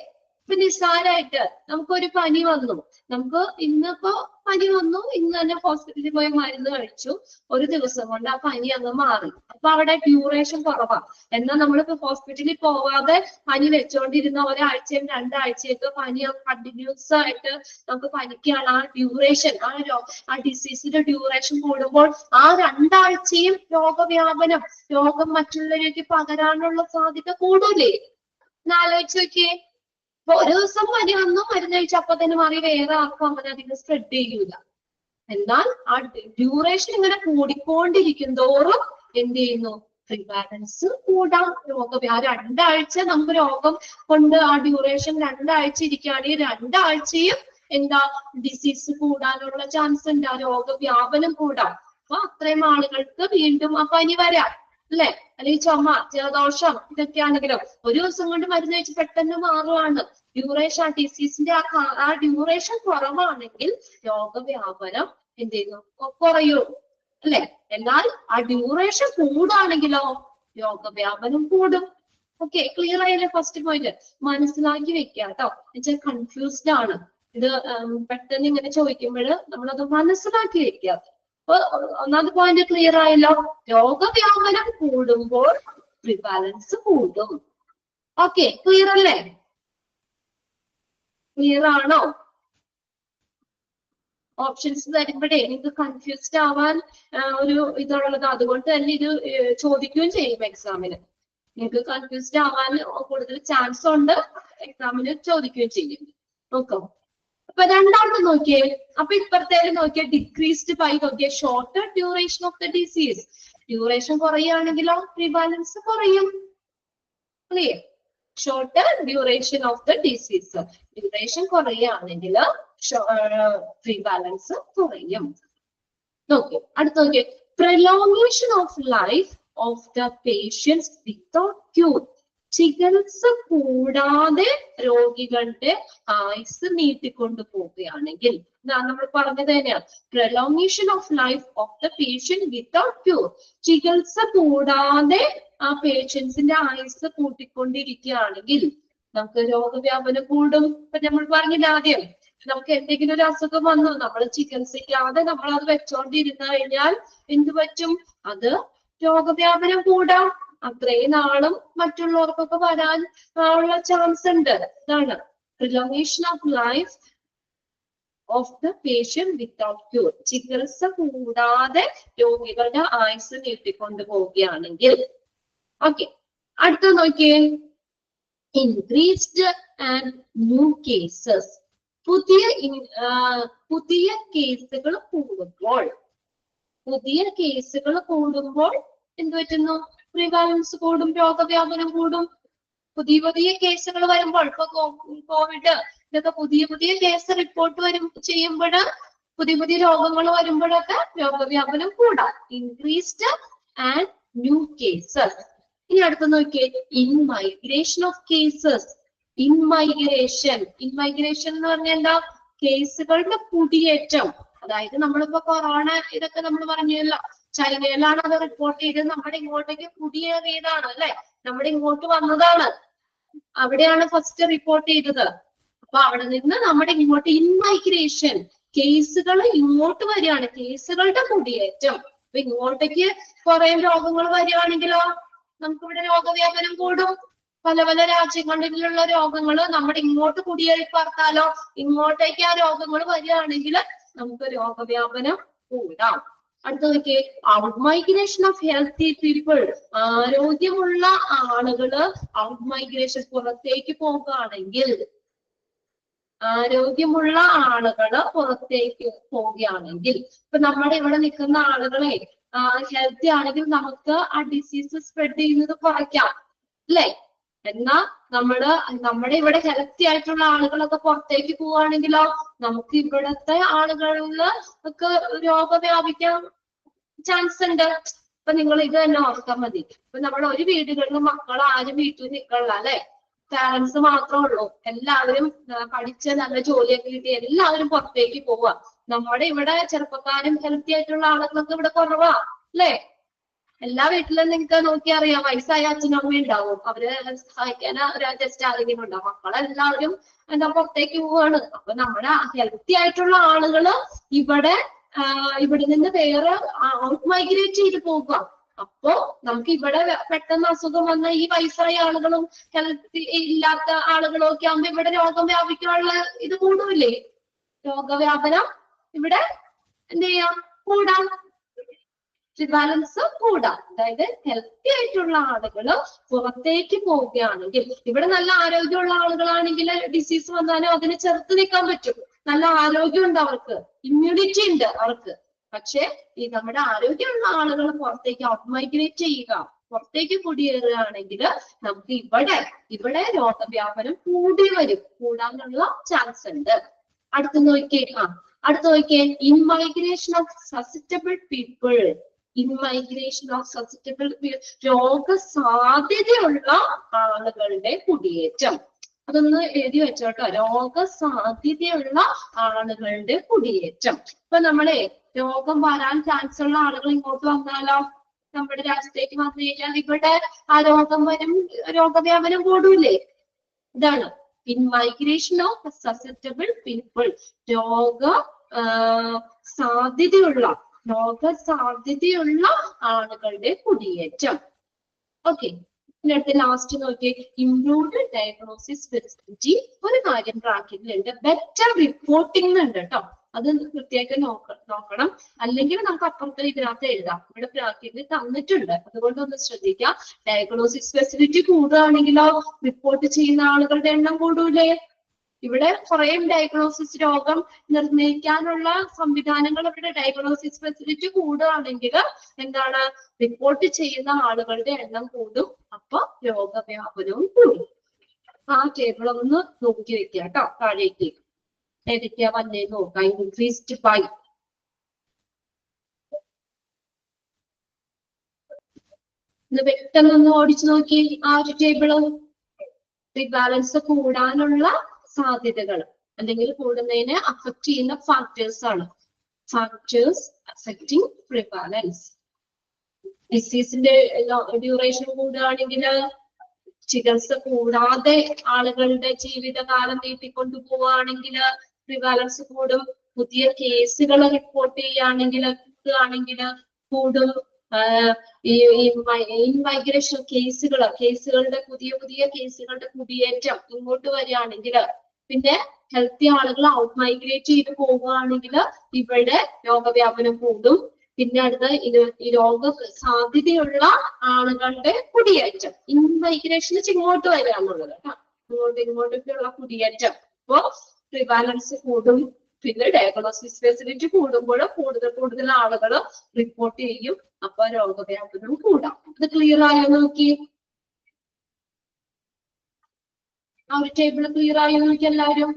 ഇപ്പൊ നിസ്സാരമായിട്ട് നമുക്കൊരു പനി വന്നു, നമുക്ക് ഇന്നിപ്പോ പനി വന്നു, ഇന്ന് തന്നെ ഹോസ്പിറ്റലിൽ പോയി മരുന്ന് കഴിച്ചു, ഒരു ദിവസം കൊണ്ട് ആ പനി അങ്ങ് മാറി. അപ്പൊ അവിടെ ഡ്യൂറേഷൻ കുറവാണ്. എന്നാൽ നമ്മളിപ്പോ ഹോസ്പിറ്റലിൽ പോവാതെ പനി വെച്ചോണ്ടിരുന്ന ഒരാഴ്ചയും 2 ആഴ്ചയൊക്കെ പനി കണ്ടിന്യൂസ് ആയിട്ട് നമുക്ക് പനിക്കാണ്. ആ ഡ്യൂറേഷൻ, ആ ഡിസീസിന്റെ ഡ്യൂറേഷൻ കൂടുമ്പോൾ ആ 2 ആഴ്ചയും രോഗവ്യാപനം, രോഗം മറ്റുള്ളവരിലേക്ക് പകരാനുള്ള സാധ്യത കൂടൂലേ? എന്നാലോചിച്ച് നോക്കിയേ. അപ്പൊ ഒരു ദിവസം പനി വന്നു, മരുന്ന് കഴിച്ച് അപ്പൊ തന്നെ മാറി, വേറെ ആർക്കും അങ്ങനെ അധികം സ്പ്രെഡ് ചെയ്യൂല. എന്നാൽ ആ ഡ്യൂറേഷൻ ഇങ്ങനെ കൂടിക്കൊണ്ടിരിക്കും തോറും എന്ത് ചെയ്യുന്നു? പ്രിവാലൻസ് കൂടാം. ആ 2 ആഴ്ച നമുക്ക് രോഗം കൊണ്ട് ആ ഡ്യൂറേഷൻ 2 ആഴ്ച ഇരിക്കുകയാണെങ്കിൽ 2 ആഴ്ചയും എന്താ ഡിസീസ് കൂടാനുള്ള ചാൻസ് ഉണ്ട്, ആ രോഗവ്യാപനം കൂടാം. അപ്പൊ അത്രയും ആളുകൾക്ക് വീണ്ടും ആ പനി വരാം അല്ലെ? അല്ലെങ്കിൽ ചുമ, ജലദോഷം, ഇതൊക്കെ ആണെങ്കിലും ഒരു ദിവസം കൊണ്ട് മരുന്ന് കഴിച്ച് പെട്ടെന്ന് മാറുവാണ്. ഡ്യൂറേഷൻ, ഡിസീസിന്റെ ആ ഡ്യൂറേഷൻ കുറവാണെങ്കിൽ രോഗവ്യാപനം എന്ത് ചെയ്യുന്നു? കുറയും അല്ലെ? എന്നാൽ ആ ഡ്യൂറേഷൻ കൂടാണെങ്കിലോ രോഗവ്യാപനം കൂടും. ഓക്കെ, ക്ലിയർ ആയില്ലേ? ഫസ്റ്റ് പോയിന്റ് മനസ്സിലാക്കി വെക്കുക കേട്ടോ. എന്നുവെച്ചാൽ കൺഫ്യൂസ്ഡ് ആണ് ഇത്. പെട്ടെന്ന് ഇങ്ങനെ ചോദിക്കുമ്പോൾ നമ്മളത് മനസ്സിലാക്കി വെക്കുക. അപ്പൊ ഒന്നാമത്തെ പോയിന്റ് ക്ലിയർ ആയല്ലോ. രോഗവ്യാപനം കൂടുമ്പോൾ പ്രിവാലൻസ് കൂടും. ഓക്കെ, ക്ലിയർ അല്ലേ? ക്ലിയർ ആണോ? ഓപ്ഷൻസ് തരുമ്പോഴേ നിങ്ങൾക്ക് കൺഫ്യൂസ്ഡ് ആവാൻ ഒരു ഇതുള്ളത്. അതുകൊണ്ട് തന്നെ ഇത് ചോദിക്കുകയും ചെയ്യും എക്സാമിന്. നിങ്ങൾക്ക് കൺഫ്യൂസ്ഡ് ആവാൻ കൂടുതൽ ചാൻസ് ഉണ്ട്, എക്സാമിന് ചോദിക്കുകയും ചെയ്യും. നോക്കാം. അപ്പൊ രണ്ടാമത് നോക്കിയേ. അപ്പൊ ഇപ്പഴത്തേക്ക് നോക്കിയാൽ ഡിക്രീസ്ഡ് ബൈ നോക്കിയ shorter duration of the disease. Duration കുറയുകയാണെങ്കിലോ പ്രിവാലൻസ് കുറയും. Clear? Shorter duration of the disease. Duration കുറയുകയാണെങ്കിൽ പ്രിവാലൻസ് കുറയും. നോക്കിയോ, അടുത്ത നോക്കിയേ. Prolongation of life of the patients without cure. ചികിത്സ കൂടാതെ രോഗികളുടെ ആയുസ് നീട്ടിക്കൊണ്ടു പോവുകയാണെങ്കിൽ, നമ്മൾ പറഞ്ഞത് തന്നെയാണ്, prolongation of life of the patient without cure. ചികിത്സ കൂടാതെ ആ പേഷ്യൻസിന്റെ ആയുസ് കൂട്ടിക്കൊണ്ടിരിക്കുകയാണെങ്കിൽ നമുക്ക് രോഗവ്യാപനം കൂടും. ഇപ്പൊ നമ്മൾ പറഞ്ഞില്ല ആദ്യം, നമുക്ക് എന്തെങ്കിലും ഒരു അസുഖം വന്നു, നമ്മൾ ചികിത്സിക്കാതെ നമ്മൾ അത് വെച്ചോണ്ടിരുന്നു കഴിഞ്ഞാൽ എന്ത് പറ്റും? അത് രോഗവ്യാപനം കൂടാം. അത്രയും നാളും മറ്റുള്ളവർക്കൊക്കെ വരാൻ ഉള്ള ചാൻസ് ഉണ്ട്. ഇതാണ് prolongation of life of the patient without cure. ചികിത്സ കൂടാതെ രോഗികളുടെ ആയുസ് നീട്ടിക്കൊണ്ടു പോവുകയാണെങ്കിൽ. ഓക്കെ, അടുത്ത നോക്കിയേ, ഇൻക്രീസ്ഡ് ആൻഡ് ന്യൂ കേസസ്. പുതിയ കേസുകൾ കൂടുമ്പോൾ, എന്ത് പറ്റുന്നു? പ്രിവാലൻസ് കൂടും, രോഗവ്യാപനം കൂടും. പുതിയ കേസുകൾ വരുമ്പോൾ, ഇപ്പൊ കോവിഡ് ഇതൊക്കെ പുതിയ കേസ് റിപ്പോർട്ട് ചെയ്യുമ്പോൾ, പുതിയ രോഗങ്ങൾ വരുമ്പോഴൊക്കെ രോഗവ്യാപനം കൂടാം. Increased and new cases. ഇനി അടുത്ത് നോക്കിയേ, ഇൻ മൈഗ്രേഷൻ ഓഫ് കേസസ്. ഇൻമൈഗ്രേഷൻ എന്ന് പറഞ്ഞാൽ എന്താ? കേസുകളുടെ കുടിയേറ്റം. അതായത് നമ്മളിപ്പോ കൊറോണ ഇതൊക്കെ നമ്മൾ പറഞ്ഞല്ലോ, ചൈനയിലാണ് അത് റിപ്പോർട്ട് ചെയ്തത്, നമ്മുടെ ഇങ്ങോട്ടേക്ക് കുടിയേറിയതാണ് അല്ലെ, നമ്മുടെ ഇങ്ങോട്ട് വന്നതാണ്, അവിടെയാണ് ഫസ്റ്റ് റിപ്പോർട്ട് ചെയ്തത്. അപ്പൊ അവിടെ നിന്ന് നമ്മുടെ ഇങ്ങോട്ട് ഇൻമൈഗ്രേഷൻ, കേസുകൾ ഇങ്ങോട്ട് വരികയാണ്, കേസുകളുടെ കുടിയേറ്റം. അപ്പൊ ഇങ്ങോട്ടേക്ക് കുറെ രോഗങ്ങൾ വരികയാണെങ്കിലോ നമുക്കിവിടെ രോഗവ്യാപനം കൂടും. പല രാജ്യങ്ങളിലുള്ള രോഗങ്ങൾ നമ്മുടെ ഇങ്ങോട്ട് കുടിയേറി പാർത്താലോ, ഇങ്ങോട്ടേക്ക് ആ രോഗങ്ങൾ വരികയാണെങ്കിൽ നമുക്ക് രോഗവ്യാപനം കൂടാം. അടുത്ത നോക്കിയേ, out migration of healthy people. ആരോഗ്യമുള്ള ആളുകള് ഔട്ട് മൈഗ്രേഷൻ, പുറത്തേക്ക് പോകുകയാണെങ്കിൽ, ഇപ്പൊ നമ്മുടെ ഇവിടെ നിൽക്കുന്ന ആളുകളെ ഹെൽത്തി ആണെങ്കിൽ നമുക്ക് ആ ഡിസീസ് സ്പ്രെഡ് ചെയ്യുന്നത് കുറയ്ക്കാം അല്ലേ? എന്നാ നമ്മുടെ ഇവിടെ ഹെൽത്തി ആയിട്ടുള്ള ആളുകളൊക്കെ പുറത്തേക്ക് പോവുകയാണെങ്കിലോ നമുക്ക് ഇവിടത്തെ ആളുകളിൽ ഒക്കെ രോഗം വ്യാപിക്കാൻ ചാൻസ് ഉണ്ട്. ഇപ്പൊ നിങ്ങൾ ഇത് തന്നെ ഓർക്കാൻ മതി. ഇപ്പൊ നമ്മൾ ഒരു വീടുകളിൽ മക്കൾ ആരും വീട്ടിൽ നിൽക്കണില്ല അല്ലെ, പാരന്റ്സ് മാത്രമേ ഉള്ളൂ. എല്ലാവരും പഠിച്ച് നല്ല ജോലിയൊക്കെ കിട്ടി എല്ലാവരും പുറത്തേക്ക് പോവുക. നമ്മുടെ ഇവിടെ ചെറുപ്പക്കാരും ഹെൽത്തി ആയിട്ടുള്ള ആളുകളൊക്കെ ഇവിടെ കുറവാ അല്ലേ? എല്ലാ വീട്ടിലും നിങ്ങൾക്ക് നോക്കി അറിയാം, വയസ്സായ അച്ഛനും അമ്മയും ഉണ്ടാവും, അവര് സഹായിക്കാൻ ജസ്റ്റ് ആരെങ്കിലും ഉണ്ടാവും. മക്കളെല്ലാവരും പുറത്തേക്ക് പോവാണ്. അപ്പൊ നമ്മുടെ ഹെൽത്തി ആയിട്ടുള്ള ആളുകള് ഇവിടെ നിന്ന് വേറെ ഔട്ട് മൈഗ്രേറ്റ് ചെയ്ത് പോകുക. അപ്പോ നമുക്ക് ഇവിടെ പെട്ടെന്ന് അസുഖം വന്ന ഈ വയസ്സായ ആളുകളും ഹെൽത്തി ഇല്ലാത്ത ആളുകളും ഒക്കെ ആകുമ്പോ ഇവിടെ രോഗം വ്യാപിക്കാനുള്ള ഇത് കൂടൂല്ലേ? രോഗവ്യാപനം ഇവിടെ എന്ത് ചെയ്യാം? കൂടാം, പ്രിവാലൻസ് കൂടാം. അതായത് ഹെൽത്തി ആയിട്ടുള്ള ആളുകള് പുറത്തേക്ക് പോവുകയാണെങ്കിൽ, ഇവിടെ നല്ല ആരോഗ്യമുള്ള ആളുകളാണെങ്കിൽ ഡിസീസ് വന്നാലും അതിനെ ചെറുത്ത് നിൽക്കാൻ പറ്റും, നല്ല ആരോഗ്യമുണ്ട് അവർക്ക്, ഇമ്മ്യൂണിറ്റി ഉണ്ട് അവർക്ക്. പക്ഷെ ഈ നമ്മുടെ ആരോഗ്യമുള്ള ആളുകൾ പുറത്തേക്ക് ഔട്ട് മൈഗ്രേറ്റ് ചെയ്യുക, പുറത്തേക്ക് കുടിയേറുകയാണെങ്കിൽ നമുക്ക് ഇവിടെ രോഗവ്യാപനം കൂടാനുള്ള ചാൻസ് ഉണ്ട്. അടുത്ത് നോക്കിയേ, ഇൻമൈഗ്രേഷൻ ഓഫ് സസെപ്റ്റബിൾ പീപ്പിൾ. രോഗസാധ്യതയുള്ള ആളുകളുടെ കുടിയേറ്റം. അതൊന്ന് എഴുതി വെച്ചോട്ടോ, രോഗസാധ്യതയുള്ള ആളുകളുടെ കുടിയേറ്റം. ഇപ്പൊ നമ്മളെ രോഗം വരാൻ ചാൻസ് ഉള്ള ആളുകൾ ഇങ്ങോട്ട് വന്നാലോ, നമ്മുടെ രാജ്യത്തേക്ക് വന്നു കഴിഞ്ഞാൽ ഇവിടെ ആ രോഗവ്യാപനം കൂടൂലേ? ഇതാണ് ഇൻമൈഗ്രേഷൻ ഓഫ് സസെപ്റ്റബിൾ പീപ്പിൾ. രോഗസാധ്യതയുള്ള ആളുകളുടെ കുടിയേറ്റം. ഓക്കെ, പിന്നെ അടുത്ത ലാസ്റ്റ് നോക്കിയേ, ഇംപ്രൂവ്ഡ് ഡയഗ്നോസിസ് ഫെസിലിറ്റി. ഒരു കാര്യം ബ്രാക്കറ്റിലുണ്ട്, ബെറ്റർ റിപ്പോർട്ടിംഗ് ഉണ്ട് കേട്ടോ, അത് കൃത്യമായിട്ട് നോക്കണം. അല്ലെങ്കിൽ നമുക്ക് അപ്പുറത്തെ ഇതിനകത്ത് എഴുതാം, ഇവിടെ ബ്രാക്കറ്റിൽ തന്നിട്ടുണ്ട്, അതുകൊണ്ട് ഒന്ന് ശ്രദ്ധിക്കാം. ഡയഗ്നോസിസ് ഫെസിലിറ്റി കൂടുകയാണെങ്കിലോ റിപ്പോർട്ട് ചെയ്യുന്ന ആളുകളുടെ എണ്ണം കൂടൂലേ? ഇവിടെ കുറെ ഡയഗ്നോസിസ് രോഗം നിർണ്ണയിക്കാനുള്ള സംവിധാനങ്ങൾ, ഇവിടെ ഡയഗ്നോസിസ് ഫെസിലിറ്റി കൂടുകയാണെങ്കിൽ എന്താണ്? റിപ്പോർട്ട് ചെയ്യുന്ന ആളുകളുടെ എണ്ണം കൂടും, അപ്പൊ രോഗവ്യാപനവും കൂടും. ആ ടേബിൾ ഒന്ന് നോക്കി വെക്കുക കേട്ടോ, താഴേക്ക് ഏതൊക്കെയാ വന്നേ നോക്കാം. ഇൻക്രീസ്ഡ് ബൈ, പെട്ടെന്നൊന്ന് ഓടിച്ചു നോക്കി ആ ഒരു ടേബിള്. പ്രിവാലൻസ് കൂടാനുള്ള സാധ്യതകൾ അല്ലെങ്കിൽ കൂടുന്നതിനെ അഫക്ട് ചെയ്യുന്ന ഫാക്ടേഴ്സ് ആണ്. Factors affecting prevalence. ഡിസീസിന്റെ ഡ്യൂറേഷൻ കൂടുകയാണെങ്കിൽ, ചികിത്സ കൂടാതെ ആളുകളുടെ ജീവിതകാലം നീട്ടിക്കൊണ്ടു പോവുകയാണെങ്കിൽ പ്രിവാലൻസ് കൂടും. പുതിയ കേസുകൾ റിപ്പോർട്ട് ചെയ്യുകയാണെങ്കിൽ കൂടും. ഇൻമൈഗ്രേഷൻ കേസുകളുടെ പുതിയ കേസുകളുടെ കുടിയേറ്റം ഇങ്ങോട്ട് വരികയാണെങ്കിൽ, പിന്നെ ഹെൽത്തി ആളുകൾ ഔട്ട് മൈഗ്രേറ്റ് ചെയ്ത് പോവുകയാണെങ്കിൽ ഇവിടെ രോഗവ്യാപനം കൂടും. പിന്നെ അടുത്ത ഈ രോഗ സാധ്യതയുള്ള ആളുകളുടെ കുടിയേറ്റം, ഇൻമൈഗ്രേഷൻ ഇങ്ങോട്ട് വരിക എന്നുള്ളത് കേട്ടോ, ഇങ്ങോട്ടൊക്കെയുള്ള കുടിയേറ്റം. അപ്പോ പ്രിവാലൻസ് കൂടും. പിന്നെ ഡയഗ്നോസിസ് ഫെസിലിറ്റി കൂടുമ്പോൾ കൂടുതൽ ആളുകൾ റിപ്പോർട്ട് ചെയ്യും. അപ്പൊ രോഗവ്യാപനം കൂടാം. ഇത് ക്ലിയർ ആയോ നോക്കി? ആ ഒരു ടേബിൾ ക്ലിയർ ആയോ നോക്കി എല്ലാവരും?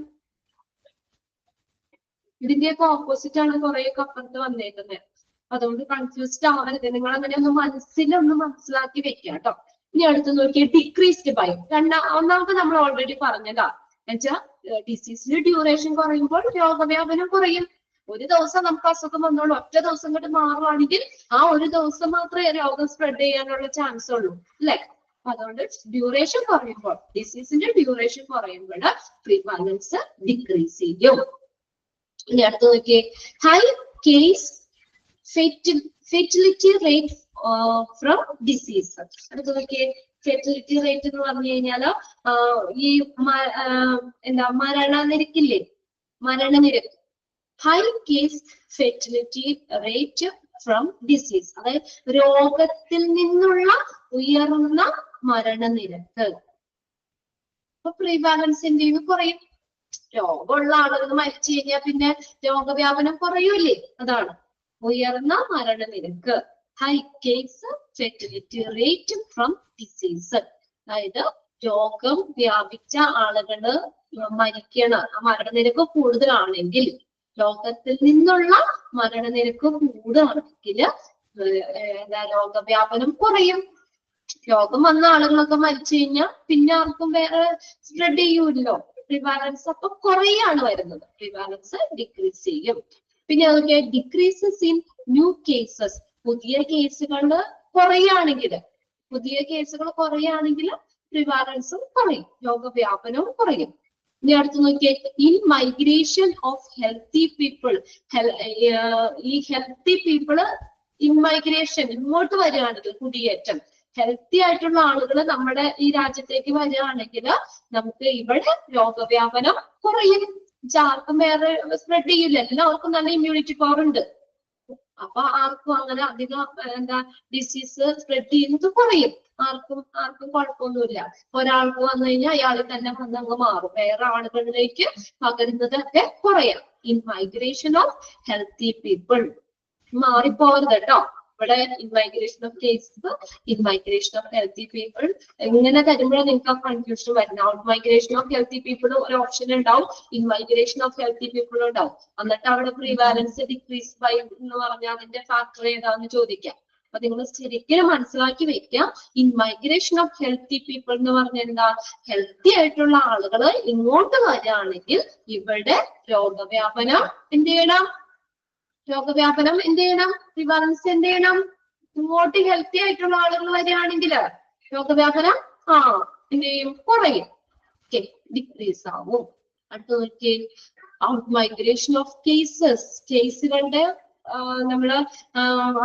ഇതിന്റെയൊക്കെ ഓപ്പോസിറ്റ് ആണ് കുറെയൊക്കെ അപ്പുറത്ത് വന്നേക്കുന്നത്. അതുകൊണ്ട് കൺഫ്യൂസ്ഡ് ആവരുത്. നിങ്ങൾ അങ്ങനെ ഒന്ന് മനസ്സിലാക്കി വെക്കുക കേട്ടോ. ഇനി അടുത്ത് നോക്കിയ ഡിക്രീസ്ഡ് ബൈ ഒന്നാമത് നമ്മൾ ഓൾറെഡി പറഞ്ഞതാ. എന്നുവെച്ചാൽ ഡിസീസിന്റെ ഡ്യൂറേഷൻ കുറയുമ്പോൾ രോഗവ്യാപനം കുറയും. ഒരു ദിവസം നമുക്ക് അസുഖം വന്നോളൂ, ഒറ്റ ദിവസം കൊണ്ട് മാറുവാണെങ്കിൽ ആ ഒരു ദിവസം മാത്രമേ രോഗം സ്പ്രെഡ് ചെയ്യാനുള്ള ചാൻസ് ഉള്ളൂ, അല്ലെ? അതുകൊണ്ട് ഡ്യൂറേഷൻ കുറയുമ്പോൾ, ഡിസീസിന്റെ ഡ്യൂറേഷൻ കുറയുമ്പോൾ പ്രിവാലൻസ് ഡിക്രീസ് ചെയ്യും. ഇനി അടുത്ത് നോക്കിയേ, high case fertility rate from disease. അടുത്ത് നോക്കിയേ, ഫെറ്റിലിറ്റി റേറ്റ് എന്ന് പറഞ്ഞു കഴിഞ്ഞാല് ഈ മരണനിരക്കില്ലേ, മരണനിരക്ക്. High case fertility rate from disease, അതായത് രോഗത്തിൽ നിന്നുള്ള ഉയർന്ന മരണനിരക്ക്. അപ്പൊ പ്രിവാലൻസിന്റെ കുറയും. രോഗമുള്ള ആളുകൾ മരിച്ചു കഴിഞ്ഞാൽ പിന്നെ രോഗവ്യാപനം കുറയൂലേ, അതാണ് ഉയർന്ന മരണനിരക്ക്. High case fertility rate from disease, അതായത് രോഗം വ്യാപിച്ച ആളുകള് മരിക്കണ മരണനിരക്ക് കൂടുതലാണെങ്കിൽ, രോഗത്തിൽ നിന്നുള്ള മരണനിരക്ക് കൂടുതലാണെങ്കിൽ രോഗവ്യാപനം കുറയും. രോഗം വന്ന ആളുകളൊക്കെ മരിച്ചു കഴിഞ്ഞാൽ പിന്നെ ആർക്കും വേറെ സ്പ്രെഡ് ചെയ്യൂല്ലോ. പ്രിവാലൻസ് അപ്പൊ കുറയാണ് വരുന്നത്, പ്രിവാലൻസ് ഡിക്രീസ് ചെയ്യും. പിന്നെ അതൊക്കെ ഡിക്രീസസ് ഇൻ ന്യൂ കേസസ്, പുതിയ കേസുകൾ കുറയുകയാണെങ്കിൽ പ്രിവാലൻസും കുറയും, രോഗവ്യാപനവും കുറയും. ഇനി അടുത്ത് നോക്കിയേ, in migration of healthy people. ഈ ഹെൽത്തി പീപ്പിള് ഇൻമൈഗ്രേഷൻ ഇങ്ങോട്ട് വരികയാണെങ്കിൽ, കുടിയേറ്റം ഹെൽത്തി ആയിട്ടുള്ള ആളുകൾ നമ്മുടെ ഈ രാജ്യത്തേക്ക് വരികയാണെങ്കിൽ നമുക്ക് ഇവിടെ രോഗവ്യാപനം കുറയും. ആർക്കും വേറെ സ്പ്രെഡ് ചെയ്യില്ല, എല്ലാവർക്കും നല്ല ഇമ്മ്യൂണിറ്റി പവർ ഉണ്ട്. അപ്പൊ ആർക്കും അങ്ങനെ അധികം ഡിസീസ് സ്പ്രെഡ് ചെയ്യുന്നത് കുറയും. ആർക്കും കുഴപ്പമൊന്നുമില്ല. ഒരാൾക്ക് വന്നു കഴിഞ്ഞാൽ അയാൾ തന്നെ വന്നങ്ങ് മാറും, വേറെ ആളുകളിലേക്ക് പകരുന്നതൊക്കെ കുറയാം. In migration of healthy people മാറിപ്പോകരുത് കേട്ടോ. ഇവിടെ in migration of cases, in migration of healthy people ഇങ്ങനെ തരുമ്പോഴേ നിങ്ങൾക്ക് ആ കൺഫ്യൂഷൻ വരുന്നത്. Out migration of healthy people ഒരു ഓപ്ഷൻ ഉണ്ടാവും, ഇൻമൈഗ്രേഷൻ ഓഫ് ഹെൽത്തി പീപ്പിൾ ഉണ്ടാവും. എന്നിട്ട് അവിടെ പ്രിവാലൻസ് ഡിക്രീസ് ബൈ എന്ന് പറഞ്ഞാൽ അതിന്റെ ഫാക്ടർ ഏതാന്ന് ചോദിക്കാം. അപ്പൊ നിങ്ങൾ ശരിക്കും മനസ്സിലാക്കി വെക്കുക. ഇൻമൈഗ്രേഷൻ ഓഫ് ഹെൽത്തി പീപ്പിൾ എന്ന് പറഞ്ഞാൽ എന്താ? ഹെൽത്തി ആയിട്ടുള്ള ആളുകൾ ഇങ്ങോട്ട് വരികയാണെങ്കിൽ ഇവിടെ രോഗവ്യാപനം എന്ത് ചെയ്യണം? പ്രിവാലൻസ് എന്ത് ചെയ്യണം? ഇങ്ങോട്ട് ഹെൽത്തി ആയിട്ടുള്ള ആളുകൾ വരികയാണെങ്കിൽ രോഗവ്യാപനം എന്ത് ചെയ്യും? കുറയും, ഡിക്രീസ് ആവും. അടുത്ത നോക്കി, ഔട്ട് മൈഗ്രേഷൻ ഓഫ് കേസുകളുടെ നമ്മള്